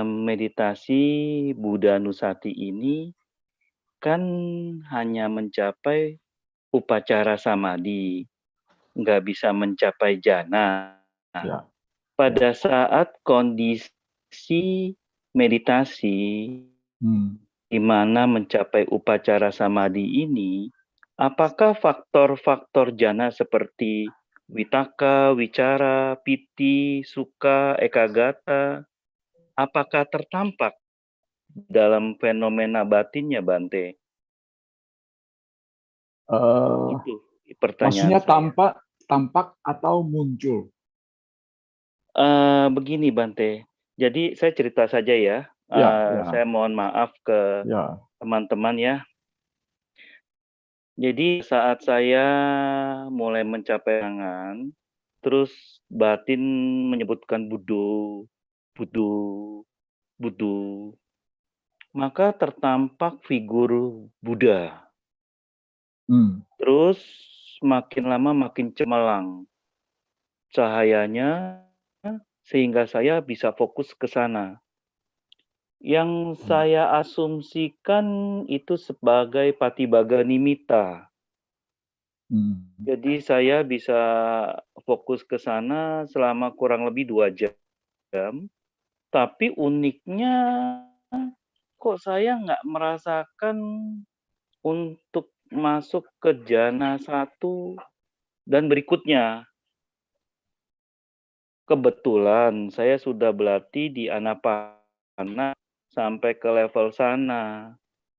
meditasi Buddha Nusati ini kan hanya mencapai upacara samadhi, nggak bisa mencapai jhana. Ya. Pada saat kondisi meditasi di mana mencapai upacara samadhi ini, apakah faktor-faktor jhana seperti vitaka, wicara, piti, sukha, ekagata, apakah tertampak dalam fenomena batinnya, Bante? Itu pertanyaan Maksudnya saya. tampak atau muncul? Begini Bante, jadi saya cerita saja ya. Saya mohon maaf ke teman-teman ya. Jadi saat saya mulai mencapai tangan, terus batin menyebutkan Buddho, maka tertampak figur Buddha. Terus makin lama makin cemerlang cahayanya, sehingga saya bisa fokus ke sana. Yang saya asumsikan itu sebagai patibaga nimitta. Jadi saya bisa fokus ke sana selama kurang lebih 2 jam. Tapi uniknya kok saya nggak merasakan untuk masuk ke jhana 1 dan berikutnya. Kebetulan saya sudah berlatih di Anapana sampai ke level sana.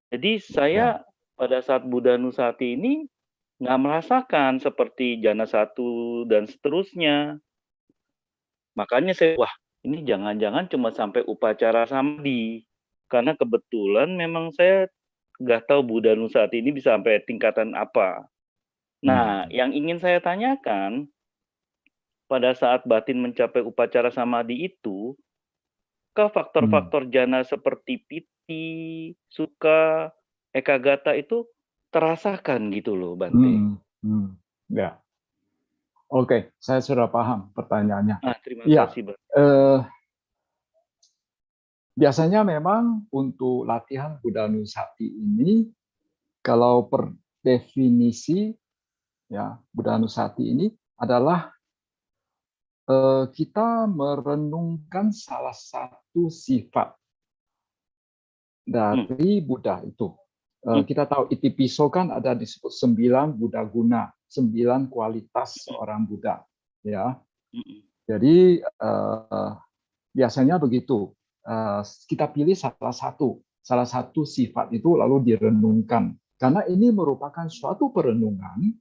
Jadi saya pada saat Buddha Nusati ini nggak merasakan seperti jhana 1 dan seterusnya. Makanya saya, wah ini jangan-jangan cuma sampai upacara samadhi. Karena kebetulan memang saya nggak tahu Buddha Nusati ini bisa sampai tingkatan apa. Nah, yang ingin saya tanyakan, pada saat batin mencapai upacara samadhi itu, ke faktor-faktor jhana seperti piti, sukha, ekagata itu terasakan gitu loh, Bante. Ya. Oke, saya sudah paham pertanyaannya. Terima kasih, Bante. Biasanya memang untuk latihan Buddha Nusati ini, kalau per definisi ya Buddha Nusati ini adalah kita merenungkan salah satu sifat dari Buddha itu. Kita tahu Itipiso kan ada disebut 9 Buddha guna, 9 kualitas seorang Buddha. Ya, jadi biasanya begitu. Kita pilih salah satu sifat itu lalu direnungkan. Karena ini merupakan suatu perenungan,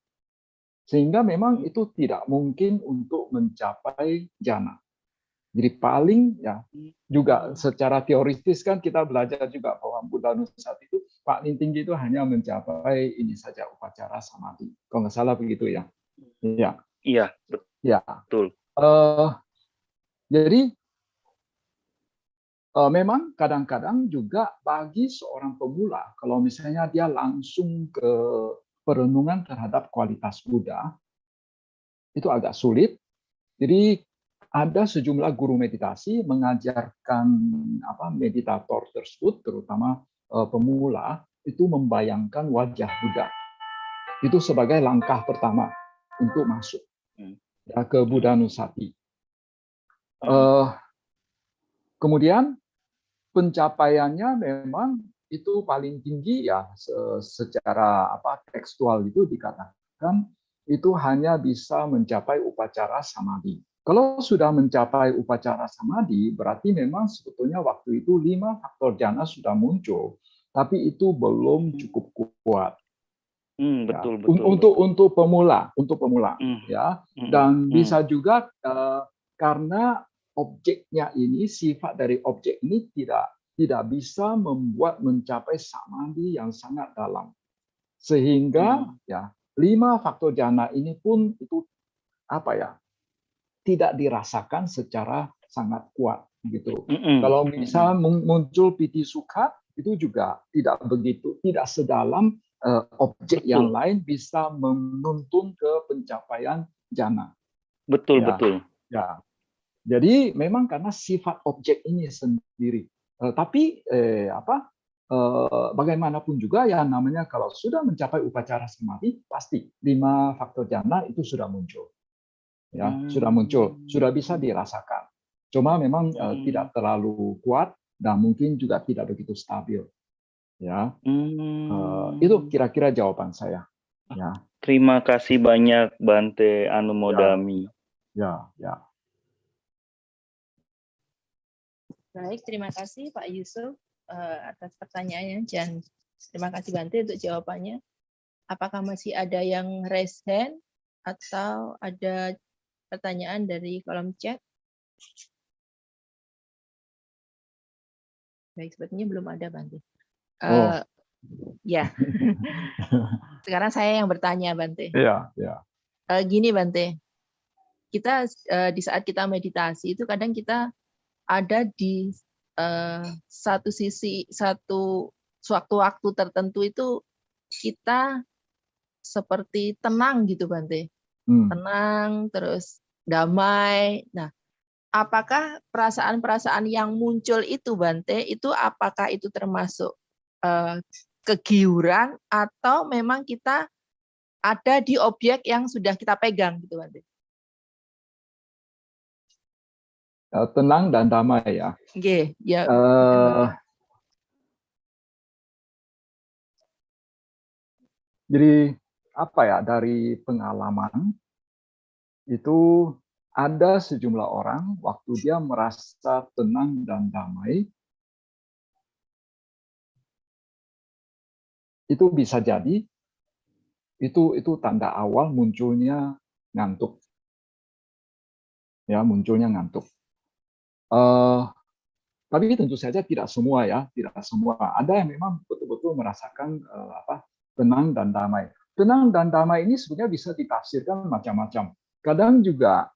sehingga memang itu tidak mungkin untuk mencapai jhana. Jadi paling ya juga secara teoritis kan kita belajar juga bahwa Buddha Nusati itu paling tinggi itu hanya mencapai ini saja upacara samadhi. Kalau nggak salah begitu ya. Ya. Iya, betul. Jadi memang kadang-kadang juga bagi seorang pemula, kalau misalnya dia langsung ke perenungan terhadap kualitas Buddha, itu agak sulit. Jadi ada sejumlah guru meditasi mengajarkan meditator tersebut, terutama pemula, itu membayangkan wajah Buddha. Itu sebagai langkah pertama untuk masuk ya, ke Buddha Nusati. Kemudian pencapaiannya memang itu paling tinggi ya, secara tekstual itu dikatakan itu hanya bisa mencapai upacara samadhi. Kalau sudah mencapai upacara samadhi, berarti memang sebetulnya waktu itu 5 faktor jhana sudah muncul, tapi itu belum cukup kuat. Betul, Ya, untuk pemula, ya. Dan bisa juga karena objeknya ini, sifat dari objek ini tidak bisa membuat mencapai samadhi yang sangat dalam, sehingga ya 5 faktor jhana ini pun itu tidak dirasakan secara sangat kuat gitu. Kalau misal muncul piti sukha, itu juga tidak sedalam objek yang lain bisa menuntun ke pencapaian jhana. Betul. Ya. Jadi memang karena sifat objek ini sendiri. Tapi bagaimanapun juga ya namanya kalau sudah mencapai upacara samadhi, pasti 5 faktor jhana itu sudah muncul. Ya, sudah muncul, sudah bisa dirasakan. Cuma memang tidak terlalu kuat dan mungkin juga tidak begitu stabil. Ya, itu kira-kira jawaban saya. Ya. Terima kasih banyak Bante Anumodami. Ya. Baik, terima kasih Pak Yusuf atas pertanyaannya, dan terima kasih Bante untuk jawabannya. Apakah masih ada yang raise hand atau ada pertanyaan dari kolom chat? Baik, sepertinya belum ada, Bante. Ya, sekarang saya yang bertanya, Bante. Ya. Gini, Bante, kita di saat kita meditasi itu kadang kita ada di satu sisi, waktu tertentu itu kita seperti tenang gitu, Bante. Tenang, terus damai. Nah, apakah perasaan-perasaan yang muncul itu, Bante, itu apakah itu termasuk kegiuran atau memang kita ada di objek yang sudah kita pegang gitu, Bante? Tenang dan damai ya. Oke, ya. Jadi dari pengalaman itu ada sejumlah orang waktu dia merasa tenang dan damai, itu bisa jadi itu tanda awal munculnya ngantuk. Ya, munculnya ngantuk. Tapi tentu saja tidak semua ya, tidak semua. Ada yang memang betul-betul merasakan tenang dan damai. Tenang dan damai ini sebenarnya bisa ditafsirkan macam-macam. Kadang juga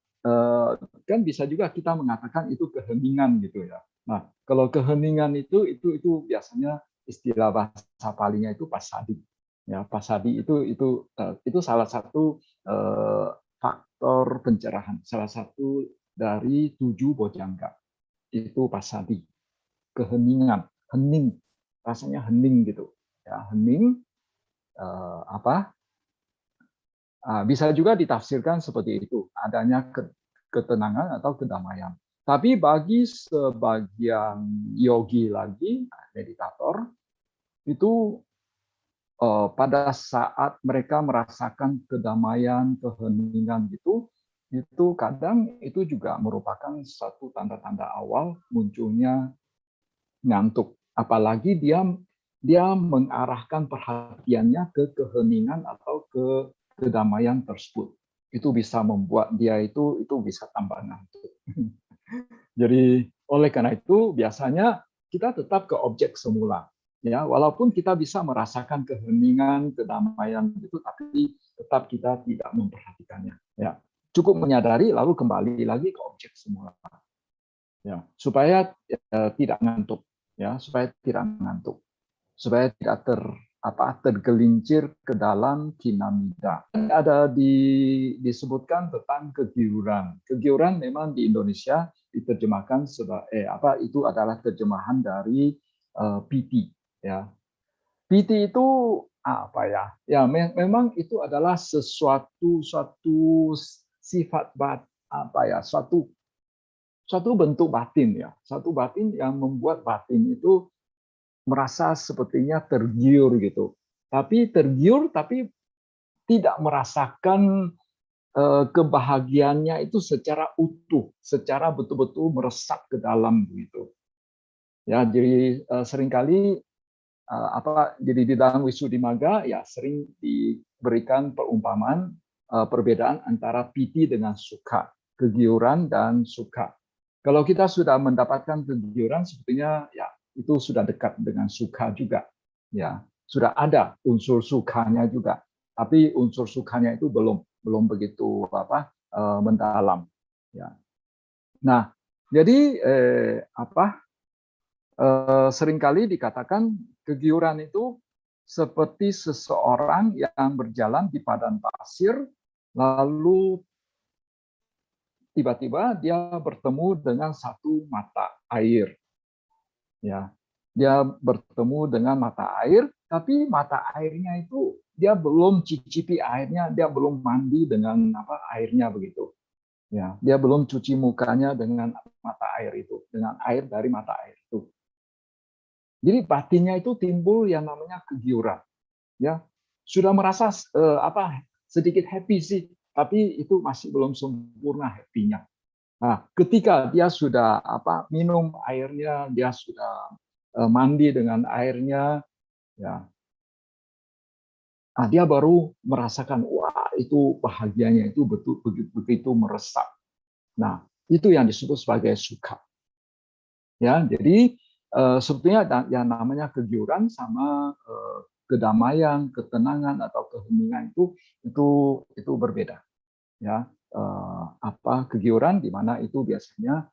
kan bisa juga kita mengatakan itu keheningan gitu ya. Nah, kalau keheningan itu biasanya istilah bahasa palingnya itu pasadi. Ya, pasadi itu salah satu faktor pencerahan, salah satu dari 7 bojjhanga. Itu pasadi, keheningan, hening, rasanya hening gitu. Ya, hening bisa juga ditafsirkan seperti itu, adanya ketenangan atau kedamaian. Tapi bagi sebagian yogi lagi, meditator, itu pada saat mereka merasakan kedamaian, keheningan gitu, itu kadang itu juga merupakan satu tanda-tanda awal munculnya ngantuk. Apalagi dia mengarahkan perhatiannya ke keheningan atau ke kedamaian tersebut. Itu bisa membuat dia itu bisa tambah ngantuk. Jadi oleh karena itu biasanya kita tetap ke objek semula. Ya, walaupun kita bisa merasakan keheningan, kedamaian itu, tapi tetap kita tidak memperhatikannya. Ya, cukup menyadari lalu kembali lagi ke objek semula. Ya, supaya tidak ngantuk. Ya, supaya tidak ngantuk, supaya tidak tergelincir ke dalam kinamida. Ada disebutkan tentang kegiuran. Kegiuran memang di Indonesia diterjemahkan sebagai itu adalah terjemahan dari piti. Ya, piti itu apa ya? Ya, memang itu adalah suatu sifat apa ya? Suatu bentuk batin ya. Suatu batin yang membuat batin itu merasa sepertinya tergiur gitu. Tapi tergiur tapi tidak merasakan kebahagiaannya itu secara utuh, secara betul-betul meresap ke dalam begitu. Ya, jadi seringkali jadi di dalam Wisuddhimagga ya sering diberikan perumpamaan perbedaan antara piti dengan sukha, kegiuran dan sukha. Kalau kita sudah mendapatkan kegiuran, sepertinya ya itu sudah dekat dengan sukha juga. Ya, sudah ada unsur sukhanya juga. Tapi unsur sukhanya itu belum begitu mendalam. Ya. Nah, jadi seringkali dikatakan kegiuran itu seperti seseorang yang berjalan di padang pasir, lalu tiba-tiba dia bertemu dengan satu mata air. Ya, dia bertemu dengan mata air, tapi mata airnya itu dia belum cicipi airnya, dia belum mandi dengan airnya begitu. Ya, dia belum cuci mukanya dengan mata air itu, dengan air dari mata air itu. Jadi batinnya itu timbul yang namanya kegiuran. Ya, sudah merasa sedikit happy sih, tapi itu masih belum sempurna happy-nya. Nah, ketika dia sudah minum airnya, dia sudah mandi dengan airnya, ya, dia baru merasakan wah itu bahagianya itu begitu meresap. Nah, itu yang disebut sebagai sukha. Ya, jadi sebetulnya yang namanya kegiuran sama kedamaian, ketenangan atau keheningan itu berbeda. Ya, kegiuran di mana itu biasanya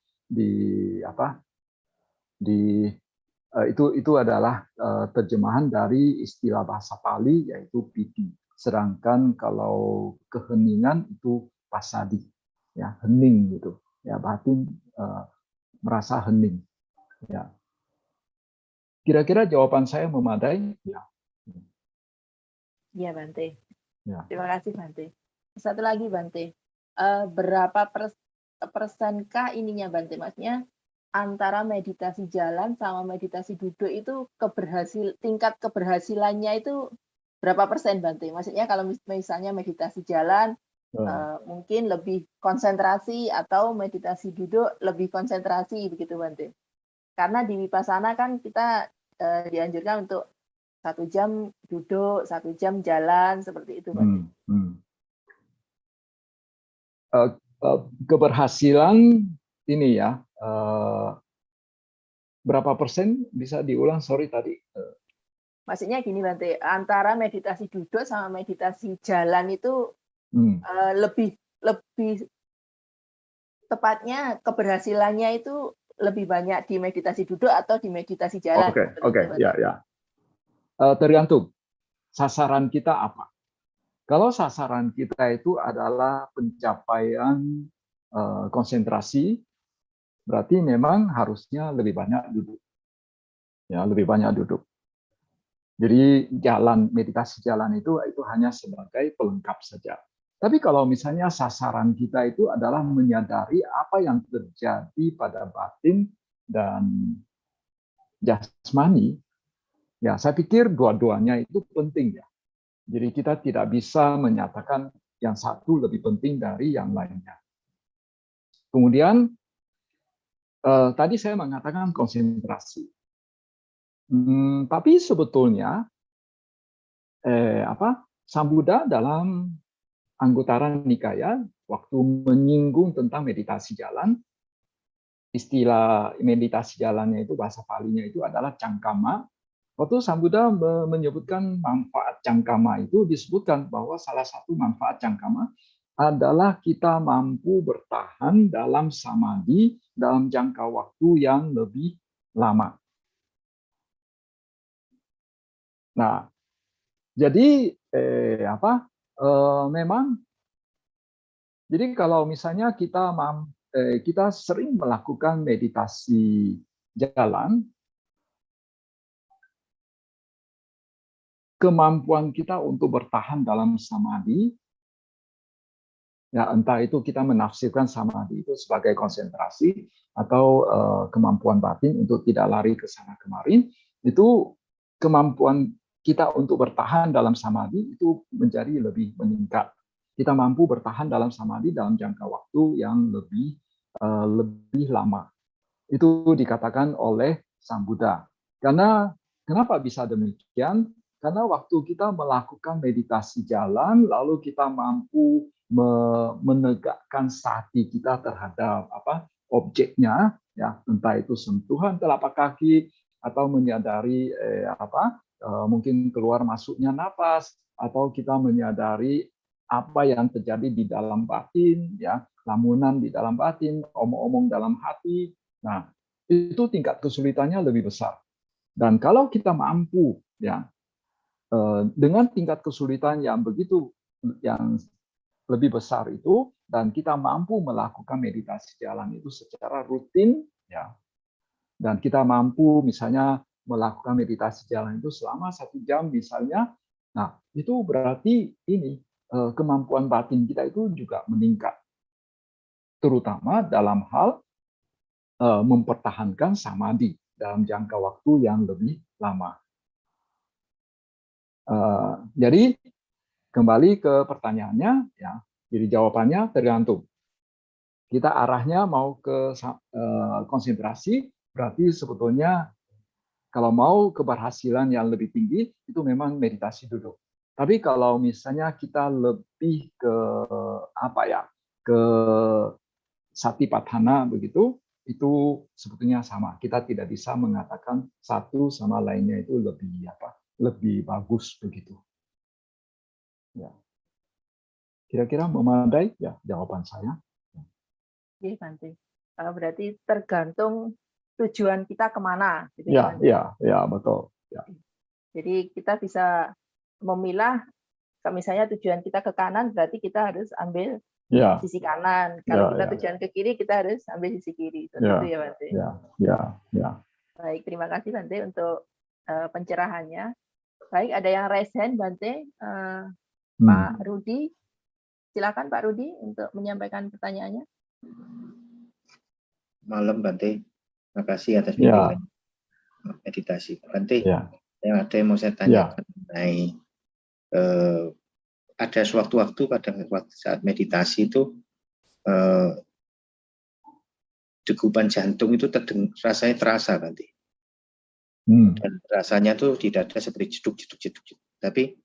itu adalah terjemahan dari istilah bahasa Pali yaitu piti. Sedangkan kalau keheningan itu pasadi, ya hening gitu. Ya batin merasa hening. Ya. Kira-kira jawaban saya memadai? Ya. Iya, Bante. Ya. Terima kasih, Bante. Satu lagi, Bante. Berapa persenkah ininya, Bante? Maksudnya antara meditasi jalan sama meditasi duduk itu tingkat keberhasilannya itu berapa persen, Bante? Maksudnya kalau misalnya meditasi jalan mungkin lebih konsentrasi atau meditasi duduk lebih konsentrasi begitu, Bante. Karena di Vipassana kan kita dianjurkan untuk 1 jam duduk, 1 jam jalan, seperti itu, Bante. Keberhasilan ini ya, berapa persen bisa diulang? Sorry tadi. Maksudnya gini, Bante, antara meditasi duduk sama meditasi jalan itu lebih tepatnya keberhasilannya itu lebih banyak di meditasi duduk atau di meditasi jalan? Oke, ya. Tergantung sasaran kita apa. Kalau sasaran kita itu adalah pencapaian konsentrasi, berarti memang harusnya lebih banyak duduk. Ya, lebih banyak duduk. Jadi meditasi jalan itu hanya sebagai pelengkap saja. Tapi kalau misalnya sasaran kita itu adalah menyadari apa yang terjadi pada batin dan jasmani, ya saya pikir dua-duanya itu penting ya. Jadi kita tidak bisa menyatakan yang satu lebih penting dari yang lainnya. Kemudian tadi saya mengatakan konsentrasi. Tapi sebetulnya Sang Buddha dalam Anguttara Nikaya waktu menyinggung tentang meditasi jalan, istilah meditasi jalannya itu bahasa Palinya itu adalah cangkama. Waktu Sang Buddha menyebutkan manfaat cangkama itu disebutkan bahwa salah satu manfaat cangkama adalah kita mampu bertahan dalam samadhi dalam jangka waktu yang lebih lama. Nah, jadi memang jadi kalau misalnya kita sering melakukan meditasi jalan, kemampuan kita untuk bertahan dalam samadhi, ya entah itu kita menafsirkan samadhi itu sebagai konsentrasi atau kemampuan batin untuk tidak lari ke sana kemarin, itu kemampuan kita untuk bertahan dalam samadhi itu menjadi lebih meningkat. Kita mampu bertahan dalam samadhi dalam jangka waktu yang lebih lama. Itu dikatakan oleh Sang Buddha. Karena kenapa bisa demikian? Karena waktu kita melakukan meditasi jalan, lalu kita mampu menegakkan sati kita terhadap objeknya, ya entah itu sentuhan telapak kaki atau menyadari mungkin keluar masuknya napas, atau kita menyadari apa yang terjadi di dalam batin, ya lamunan di dalam batin, omong-omong dalam hati. Nah, itu tingkat kesulitannya lebih besar. Dan kalau kita mampu, ya dengan tingkat kesulitan yang begitu, yang lebih besar itu, dan kita mampu melakukan meditasi jalan itu secara rutin, ya, dan kita mampu misalnya melakukan meditasi jalan itu selama 1 jam misalnya, nah itu berarti ini kemampuan batin kita itu juga meningkat, terutama dalam hal mempertahankan samadhi dalam jangka waktu yang lebih lama. Jadi kembali ke pertanyaannya, ya, jadi jawabannya tergantung. Kita arahnya mau ke konsentrasi, berarti sebetulnya kalau mau keberhasilan yang lebih tinggi, itu memang meditasi duduk. Tapi kalau misalnya kita lebih ke ke satipatthana begitu, itu sebetulnya sama. Kita tidak bisa mengatakan satu sama lainnya itu lebih bagus begitu. Ya. Kira-kira memadai ya jawaban saya. Oke, Bante. Berarti tergantung tujuan kita kemana. Gitu ya, betul. Ya. Jadi kita bisa memilah, misalnya tujuan kita ke kanan, berarti kita harus ambil sisi kanan. Kalau kita tujuan ke kiri, kita harus ambil sisi kiri. Seperti itu ya, Bante. Ya. Baik, terima kasih Bante untuk pencerahannya. Baik, ada yang raise hand, Bante. Pak Rudi. Silakan Pak Rudi untuk menyampaikan pertanyaannya. Malam Bante, terima kasih atas bimbingan meditasi. Bante, yang ada yang mau saya tanyakan mengenai ada sewaktu-waktu pada saat meditasi itu degupan jantung itu rasanya terasa Bante. Dan rasanya tuh tidak ada seperti jeduk. Tapi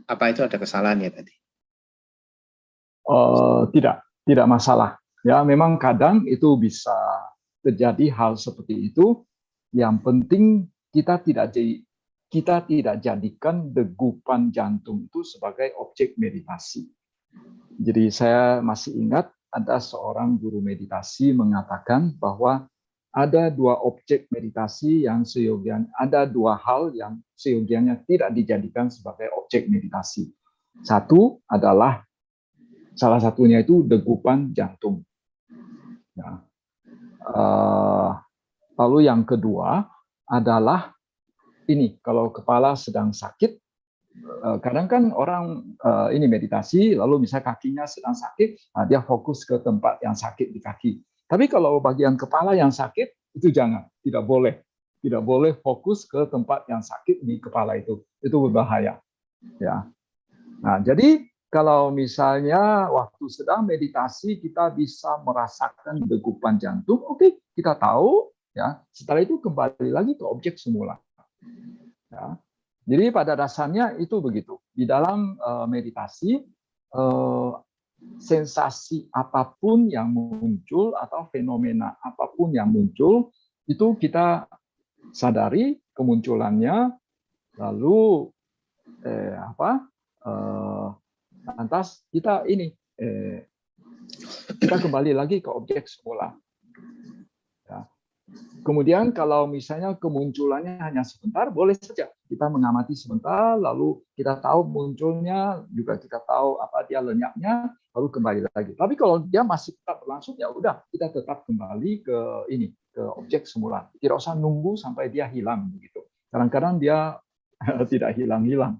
apa itu ada kesalahan ya Bante? Tidak masalah. Ya, memang kadang itu bisa terjadi hal seperti itu. Yang penting kita tidak jadikan degupan jantung itu sebagai objek meditasi. Jadi saya masih ingat ada seorang guru meditasi mengatakan bahwa ada 2 objek meditasi yang ada 2 hal yang seyogianya tidak dijadikan sebagai objek meditasi. Satu adalah salah satunya itu degupan jantung. Ya. Lalu yang kedua adalah ini, kalau kepala sedang sakit, kadang kan orang ini meditasi, lalu misalnya kakinya sedang sakit, dia fokus ke tempat yang sakit di kaki. Tapi kalau bagian kepala yang sakit, itu jangan, tidak boleh fokus ke tempat yang sakit di kepala itu berbahaya. Ya. Nah, jadi kalau misalnya waktu sedang meditasi kita bisa merasakan degupan jantung, oke, kita tahu, ya. Setelah itu kembali lagi ke objek semula. Ya. Jadi pada dasarnya itu begitu. Di dalam meditasi, sensasi apapun yang muncul atau fenomena apapun yang muncul, itu kita sadari kemunculannya, lalu lantas kita kita kembali lagi ke objek semula. Ya. Kemudian kalau misalnya kemunculannya hanya sebentar, boleh saja kita mengamati sebentar, lalu kita tahu munculnya, juga kita tahu apa dia lenyapnya, lalu kembali lagi. Tapi kalau dia masih tetap berlangsung, ya udah kita tetap kembali ke objek semula. Tidak usah nunggu sampai dia hilang begitu. Kadang-kadang dia tidak hilang-hilang.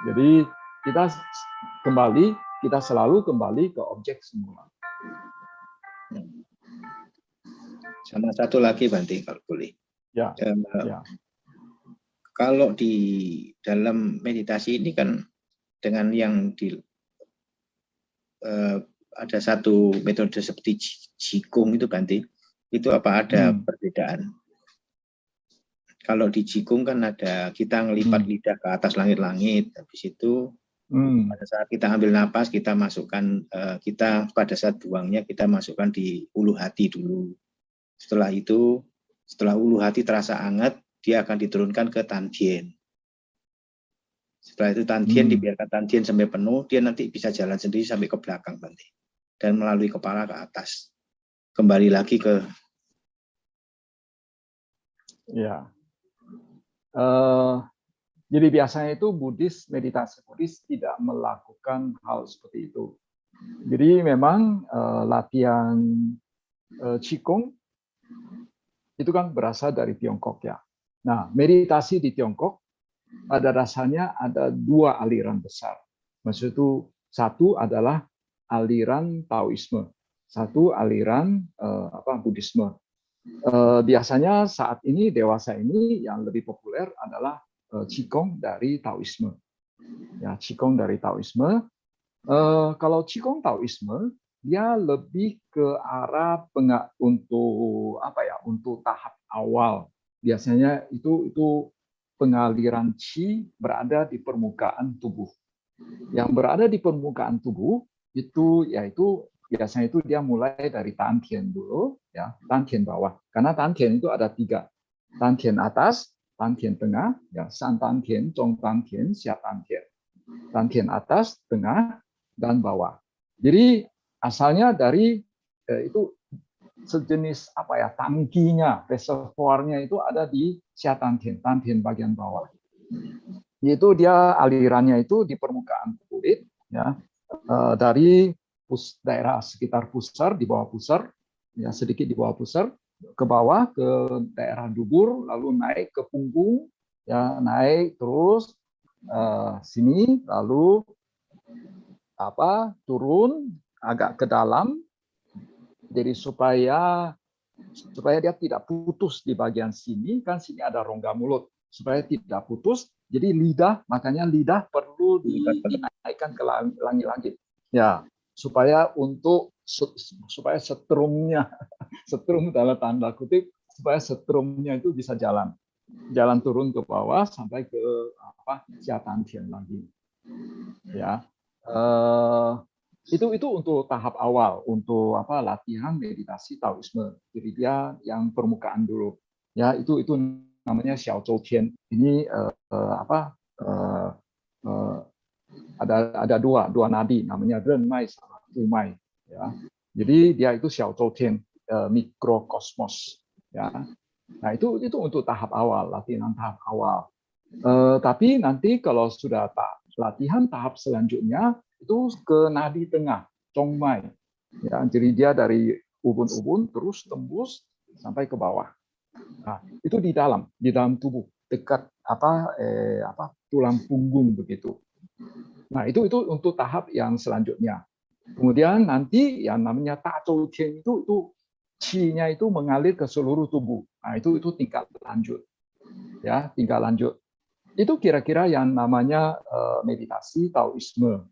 Jadi kita selalu kembali ke objek semula. Sama satu lagi Bante kalau boleh. Ya. Ya. Kalau di dalam meditasi ini kan dengan yang ada satu metode seperti Qigong itu Bante, itu apa ada perbedaan? Kalau di Qigong kan ada kita ngelipat lidah ke atas langit-langit, habis itu pada saat kita ambil napas kita masukkan kita pada saat buangnya kita masukkan di ulu hati dulu. Setelah itu, setelah ulu hati terasa hangat, dia akan diturunkan ke tantien. Setelah itu tantien dibiarkan tantien sampai penuh, dia nanti bisa jalan sendiri sampai ke belakang Bante. Dan melalui kepala ke atas. Kembali lagi ke... Ya. Jadi biasanya itu meditasi Buddhis tidak melakukan hal seperti itu. Jadi memang latihan Qigong itu kan berasal dari Tiongkok ya. Nah, meditasi di Tiongkok pada dasarnya ada dua aliran besar. Maksud itu satu adalah aliran Taoisme, satu aliran Buddhisme. Biasanya saat ini dewasa ini yang lebih populer adalah Qigong dari Taoisme. Ya, Qigong dari Taoisme. Kalau Qigong Taoisme dia lebih ke arah untuk tahap awal. Biasanya itu pengaliran qi berada di permukaan tubuh. Yang berada di permukaan tubuh itu yaitu biasanya itu dia mulai dari tantien dulu, ya, tantien bawah. Karena tantien itu ada 3. Tantien atas, tantien tengah, ya, san tantien, zhong tantien, xia tantien. Tantien atas, tengah, dan bawah. Jadi asalnya dari itu sejenis tangkinya, reservoirnya itu ada di xia tantien, tantien bagian bawah. Itu dia alirannya itu di permukaan kulit, ya, dari daerah sekitar pusar, di bawah pusar, ya, sedikit di bawah pusar, ke bawah ke daerah dubur, lalu naik ke punggung, ya, naik terus sini, lalu turun agak ke dalam, jadi supaya dia tidak putus di bagian sini, kan sini ada rongga mulut, supaya tidak putus, jadi makanya lidah perlu dinaikkan ke langit-langit, ya, supaya setrum dalam tanda kutip, supaya setrumnya itu bisa jalan turun ke bawah sampai ke xia tantien lagi, ya. Itu untuk tahap awal untuk latihan meditasi Taoisme. Jadi dia yang permukaan dulu, ya, itu namanya Xiao Zhou Tian. Ini ada dua nadi, namanya Ren Mai sama Wu Mai, ya. Jadi dia itu Xiao Zhou Tian, mikrokosmos, ya. Nah, itu untuk tahap awal, latihan tahap awal. Tapi nanti kalau sudah latihan tahap selanjutnya itu ke nadi tengah, Zhong Mai. Ya, jadi dia dari ubun-ubun terus tembus sampai ke bawah. Nah, itu di dalam tubuh, dekat tulang punggung begitu. Nah, itu untuk tahap yang selanjutnya. Kemudian nanti yang namanya Ta Zhou Tian itu qi-nya itu mengalir ke seluruh tubuh. Nah, itu tingkat lanjut. Ya, tingkat lanjut. Itu kira-kira yang namanya meditasi Taoisme.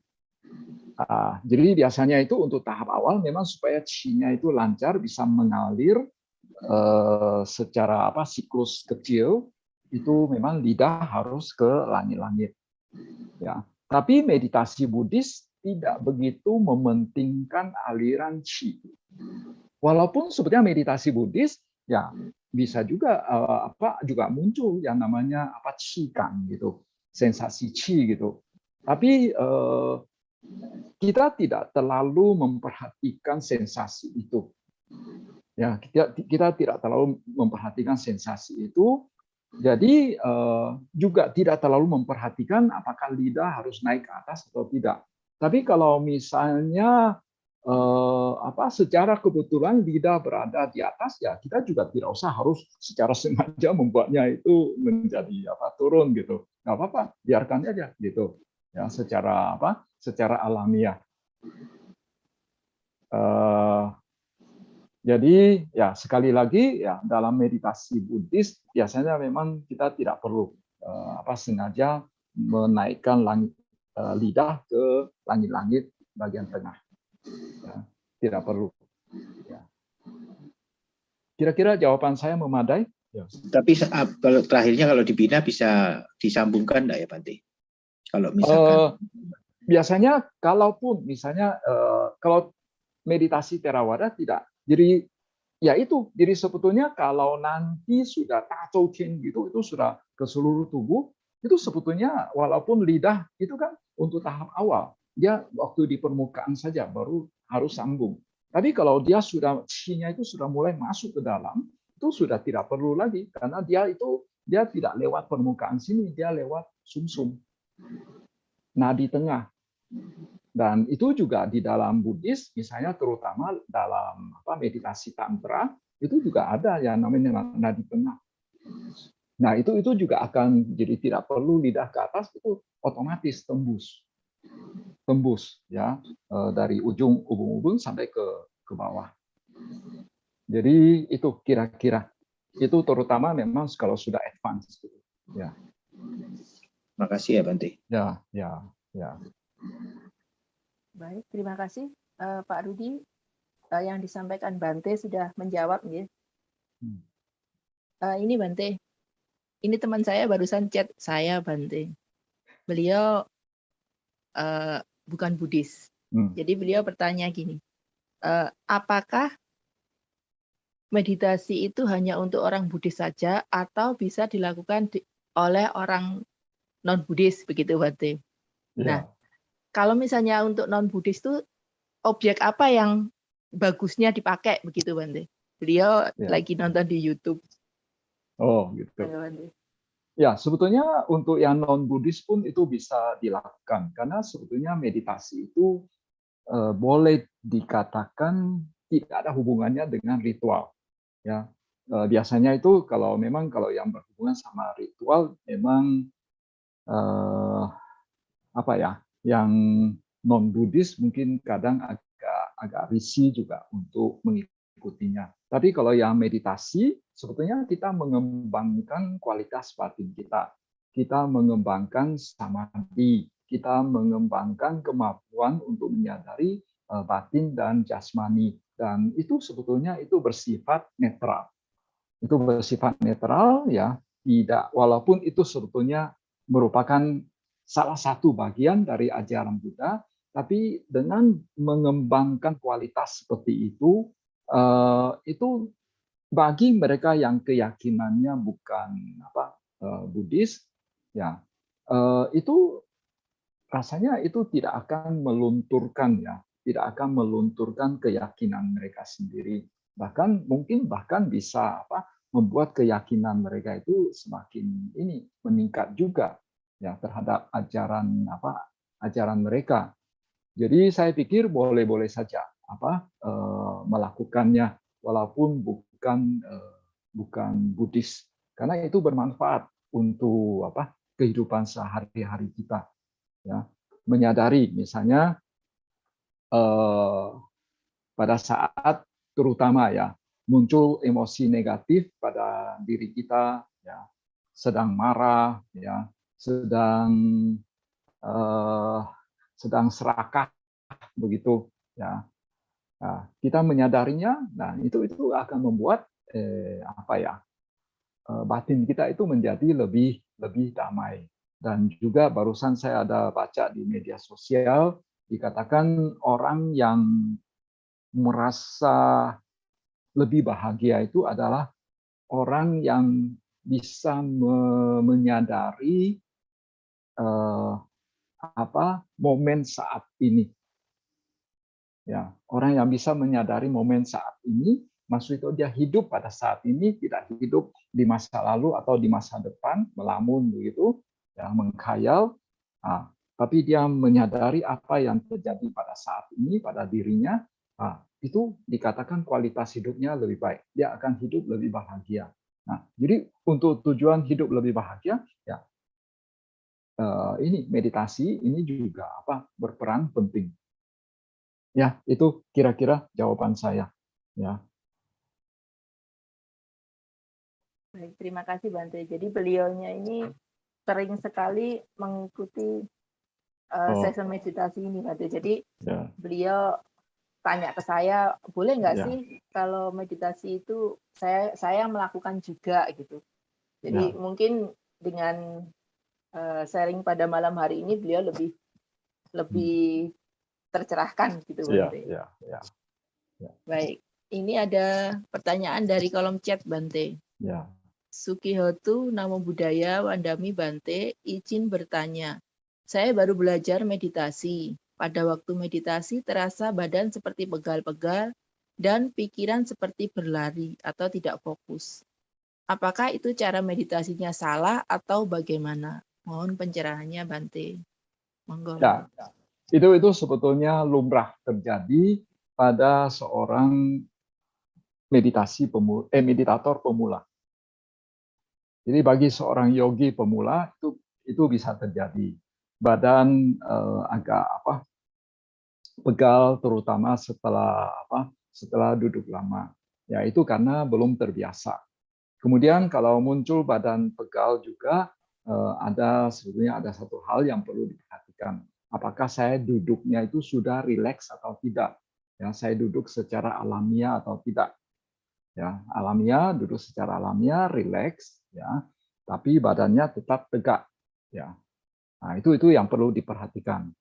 Jadi biasanya itu untuk tahap awal memang supaya qi-nya itu lancar, bisa mengalir secara siklus kecil, itu memang lidah harus ke langit-langit. Ya. Tapi meditasi Buddhis tidak begitu mementingkan aliran qi. Walaupun sebetulnya meditasi Buddhis ya bisa juga juga muncul yang namanya qi kan gitu, sensasi qi gitu. Tapi kita tidak terlalu memperhatikan sensasi itu. Ya, kita tidak terlalu memperhatikan sensasi itu. Jadi juga tidak terlalu memperhatikan apakah lidah harus naik ke atas atau tidak. Tapi kalau misalnya secara kebetulan lidah berada di atas, ya kita juga tidak usah harus secara sengaja membuatnya itu menjadi turun gitu. Nggak apa-apa, biarkan aja gitu. Ya, secara alamiah. Jadi ya sekali lagi ya dalam meditasi Buddhis biasanya memang kita tidak perlu sengaja menaikkan lidah ke langit-langit bagian tengah. Ya, tidak perlu. Ya. Kira-kira jawaban saya memadai? Ya. Tapi kalau terakhirnya kalau dibina bisa disambungkan enggak ya Bante? Kalau misalkan biasanya kalaupun misalnya kalau meditasi Theravada tidak. Jadi ya itu, jadi sebetulnya kalau nanti sudah Tato Chin gitu, itu sudah ke seluruh tubuh, itu sebetulnya walaupun lidah itu kan untuk tahap awal, dia waktu di permukaan saja baru harus sambung. Tapi kalau dia sudah Qi-nya itu sudah mulai masuk ke dalam, itu sudah tidak perlu lagi karena dia tidak lewat permukaan sini, dia lewat sumsum, nadi tengah. Dan itu juga di dalam Buddhis, misalnya terutama dalam meditasi tantra, itu juga ada yang namanya nadi tengah. Nah itu juga akan jadi tidak perlu lidah ke atas, itu otomatis tembus ya dari ujung ubun-ubun sampai ke bawah. Jadi itu kira-kira itu terutama memang kalau sudah advance. Ya. Makasih ya Bante. Ya. Baik, terima kasih Pak Rudi. Yang disampaikan Bante sudah menjawab. Ya. Ini Bante, ini teman saya barusan chat saya Bante. Beliau bukan Buddhis. Jadi beliau bertanya gini, apakah meditasi itu hanya untuk orang Buddhis saja atau bisa dilakukan oleh orang non-Buddhis begitu Bante? Ya. Nah, kalau misalnya untuk non-Buddhis itu objek apa yang bagusnya dipakai begitu Bante? Beliau lagi nonton di YouTube. Oh gitu. Ya sebetulnya untuk yang non-Buddhis pun itu bisa dilakukan karena sebetulnya meditasi itu boleh dikatakan tidak ada hubungannya dengan ritual. Ya biasanya itu kalau yang berhubungan sama ritual memang yang non-Buddhis mungkin kadang agak risih juga untuk mengikutinya. Tapi kalau yang meditasi, sebetulnya kita mengembangkan kualitas batin kita. Kita mengembangkan samadhi, kita mengembangkan kemampuan untuk menyadari batin dan jasmani. Dan itu sebetulnya itu bersifat netral. Itu bersifat netral ya, tidak walaupun itu sebetulnya merupakan salah satu bagian dari ajaran Buddha, tapi dengan mengembangkan kualitas seperti itu bagi mereka yang keyakinannya bukan Buddhis, ya itu rasanya itu tidak akan melunturkan keyakinan mereka sendiri. Bahkan bisa membuat keyakinan mereka itu semakin meningkat juga ya terhadap ajaran mereka. Jadi saya pikir boleh-boleh saja melakukannya walaupun bukan Buddhis karena itu bermanfaat untuk kehidupan sehari-hari kita ya. Menyadari misalnya pada saat terutama ya muncul emosi negatif pada diri kita ya, sedang marah ya, sedang serakah begitu ya. Nah, kita menyadarinya, nah itu akan membuat batin kita itu menjadi lebih damai. Dan juga barusan saya ada baca di media sosial dikatakan orang yang merasa lebih bahagia itu adalah orang yang bisa menyadari momen saat ini. Ya, orang yang bisa menyadari momen saat ini, maksudnya dia hidup pada saat ini, tidak hidup di masa lalu atau di masa depan, melamun begitu, ya, mengkhayal, tapi dia menyadari apa yang terjadi pada saat ini pada dirinya, Nah, itu dikatakan kualitas hidupnya lebih baik. Dia akan hidup lebih bahagia. Nah, jadi untuk tujuan hidup lebih bahagia, ya ini meditasi ini juga berperan penting. Ya, itu kira-kira jawaban saya. Ya. Baik, terima kasih Bante. Jadi beliaunya ini sering sekali mengikuti sesi meditasi ini, Bante. Jadi beliau tanya ke saya, boleh nggak sih kalau meditasi itu saya melakukan juga gitu. Jadi mungkin dengan sharing pada malam hari ini beliau lebih tercerahkan gitu, Bante. Baik, ini ada pertanyaan dari kolom chat, Bante. Sukihotu Namo Buddhaya Wandami Bante, izin bertanya. Saya baru belajar meditasi. Pada waktu meditasi terasa badan seperti pegal-pegal dan pikiran seperti berlari atau tidak fokus. Apakah itu cara meditasinya salah atau bagaimana? Mohon pencerahannya, Bante. Monggo. Ya, itu sebetulnya lumrah terjadi pada seorang meditator pemula. Jadi bagi seorang yogi pemula itu bisa terjadi. Badan agak pegal, terutama setelah duduk lama. Ya, itu karena belum terbiasa. Kemudian kalau muncul badan pegal juga sebetulnya ada satu hal yang perlu diperhatikan. Apakah saya duduknya itu sudah rileks atau tidak? Ya, saya duduk secara alamiah atau tidak? Ya, alamiah, duduk secara alamiah, rileks, ya, tapi badannya tetap tegak. Ya, nah itu yang perlu diperhatikan.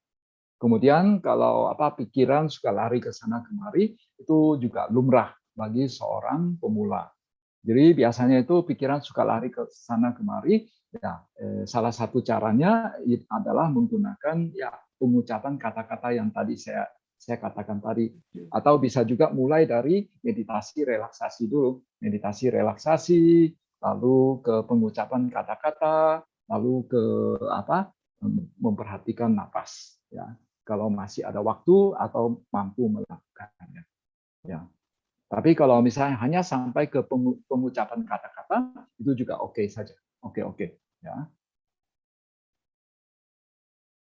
Kemudian kalau pikiran suka lari ke sana kemari, itu juga lumrah bagi seorang pemula. Jadi biasanya itu pikiran suka lari ke sana kemari. Ya, salah satu caranya adalah menggunakan pengucapan kata-kata yang tadi saya katakan tadi. Atau bisa juga mulai dari meditasi relaksasi dulu. Meditasi relaksasi, lalu ke pengucapan kata-kata, lalu ke memperhatikan napas. Ya, kalau masih ada waktu atau mampu melakukannya. Ya. Tapi kalau misalnya hanya sampai ke pengucapan kata-kata, itu juga oke saja. Oke. Ya.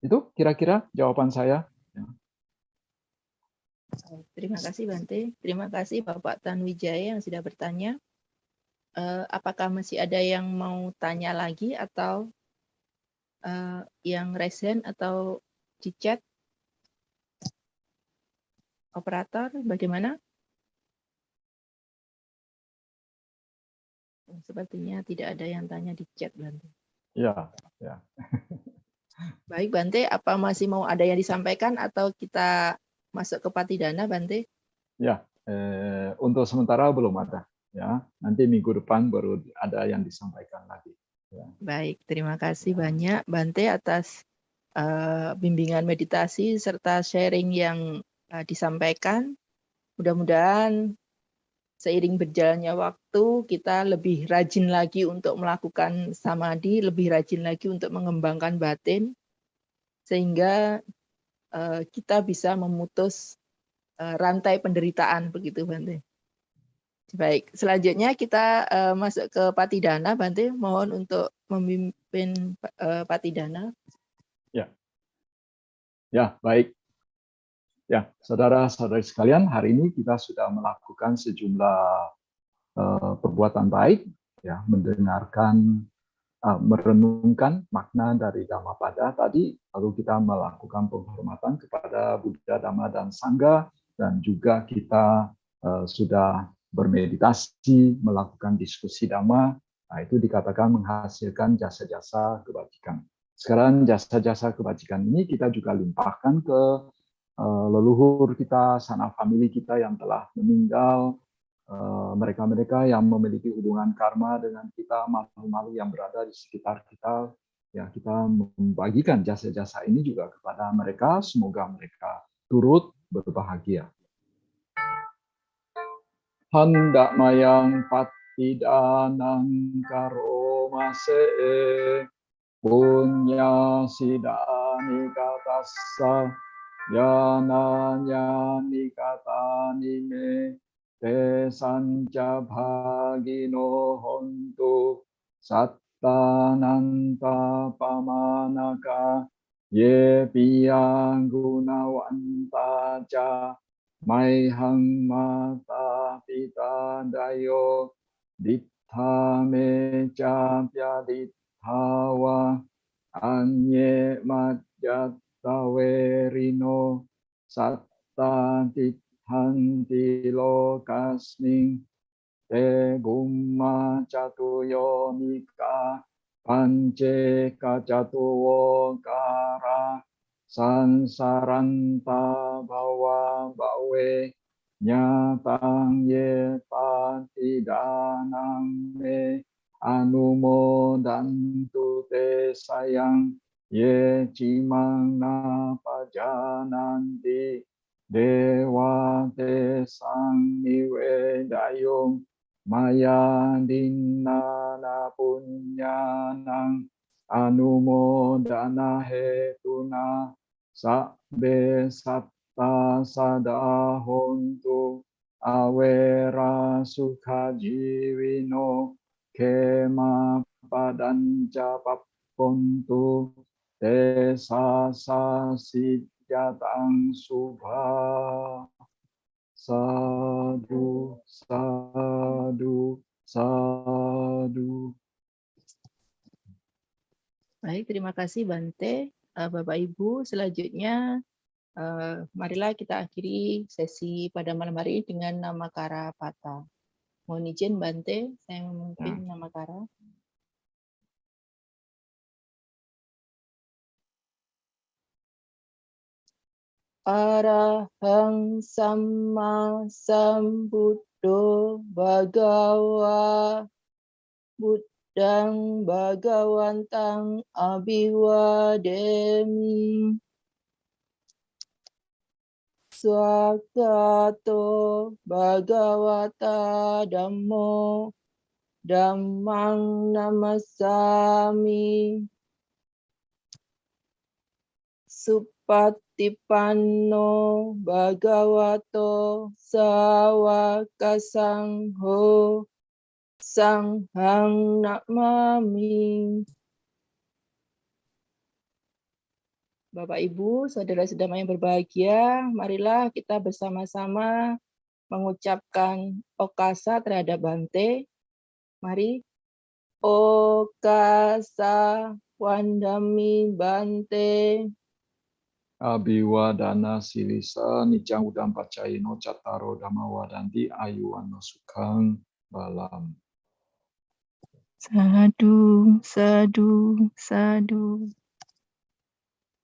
Itu kira-kira jawaban saya. Ya. Terima kasih, Bante. Terima kasih Bapak Tanwijaya yang sudah bertanya. Apakah masih ada yang mau tanya lagi atau yang raise hand atau di chat? Operator, bagaimana? Sepertinya tidak ada yang tanya di chat, Bante. Ya. Baik, Bante, apa masih mau ada yang disampaikan atau kita masuk ke Patidana, Bante? Ya, untuk sementara belum ada. Ya, nanti minggu depan baru ada yang disampaikan lagi. Ya. Baik, terima kasih banyak, Bante, atas bimbingan meditasi serta sharing yang disampaikan. Mudah-mudahan seiring berjalannya waktu, kita lebih rajin lagi untuk melakukan samadhi, lebih rajin lagi untuk mengembangkan batin, sehingga kita bisa memutus rantai penderitaan, begitu, Bante. Baik, selanjutnya kita masuk ke Patidana, Bante. Mohon untuk memimpin Patidana. Ya, baik. Ya, saudara-saudari sekalian, hari ini kita sudah melakukan sejumlah perbuatan baik, ya, mendengarkan, merenungkan makna dari Dhammapada tadi, lalu kita melakukan penghormatan kepada Buddha, Dhamma, dan Sangha, dan juga kita sudah bermeditasi, melakukan diskusi Dhamma. Nah, itu dikatakan menghasilkan jasa-jasa kebajikan. Sekarang jasa-jasa kebajikan ini kita juga limpahkan ke leluhur kita, sanak famili kita yang telah meninggal, mereka-mereka yang memiliki hubungan karma dengan kita, makhluk-makhluk yang berada di sekitar kita, ya kita membagikan jasa-jasa ini juga kepada mereka, semoga mereka turut berbahagia. Hendak mayang patidanang karomase punya sidani katassa Yananya nikatani me te sanca bhagino hontu sattananta pamanaka ye piyang gunawanta ca maihang mata pita dayo dittha me ca pyaditthawa anye madjat tawerino satta tithanti lokasming te bumma catuyo nika pance kacatuwo kara sansaranta bawa bawe nyatang ye patidanang me anumodantu te sayang ye cimang na pajananti dewa te sang niwe dayung maya dinna na punyanang anumodana hetuna sabbe satta sadahontu awera sukha jiwino kema padanca papontu te sasa sijatang subha. Sadu, sadu, sadu. Baik, terima kasih Bante. Bapak Ibu, selanjutnya marilah kita akhiri sesi pada malam hari ini dengan Namakara Pata. Mohon izin Bante, saya memimpin Namakara. Arahang Samma Sambuddho Bhagawa Buddhang Bhagawantang Abhiwademi Swakato Bhagavata Dhammo Dhammang Namasami Supatipanno Bhagavato Sawakasangho Sanghang Namami. Bapak Ibu, saudara-saudara yang berbahagia, marilah kita bersama-sama mengucapkan okasa terhadap Bante. Mari. Okasa Wandami Bante. Abhiwadana silisa nicang udam pacayino cattaro dhamma wadanti ayuwano sukhang balam. Sadu, sadu, sadu.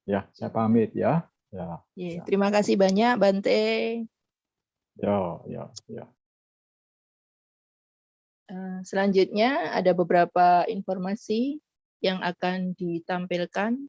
Ya, saya pamit ya. Ya. Terima kasih banyak Bante. Ya. Selanjutnya ada beberapa informasi yang akan ditampilkan.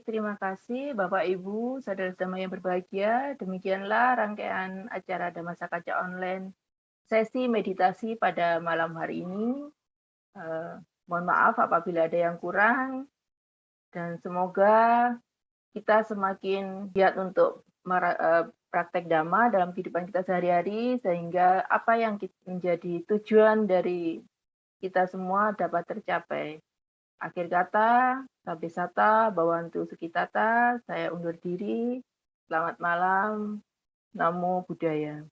Baik, terima kasih Bapak Ibu, saudara-saudara yang berbahagia. Demikianlah rangkaian acara Dhamma Sakaca Online sesi meditasi pada malam hari ini. Mohon maaf apabila ada yang kurang, dan semoga kita semakin giat untuk praktek Dhamma dalam kehidupan kita sehari-hari, sehingga apa yang menjadi tujuan dari kita semua dapat tercapai. Akhir kata, Sabe Sata, Bhawantu Sukhitata, saya undur diri. Selamat malam. Namo Buddhaya.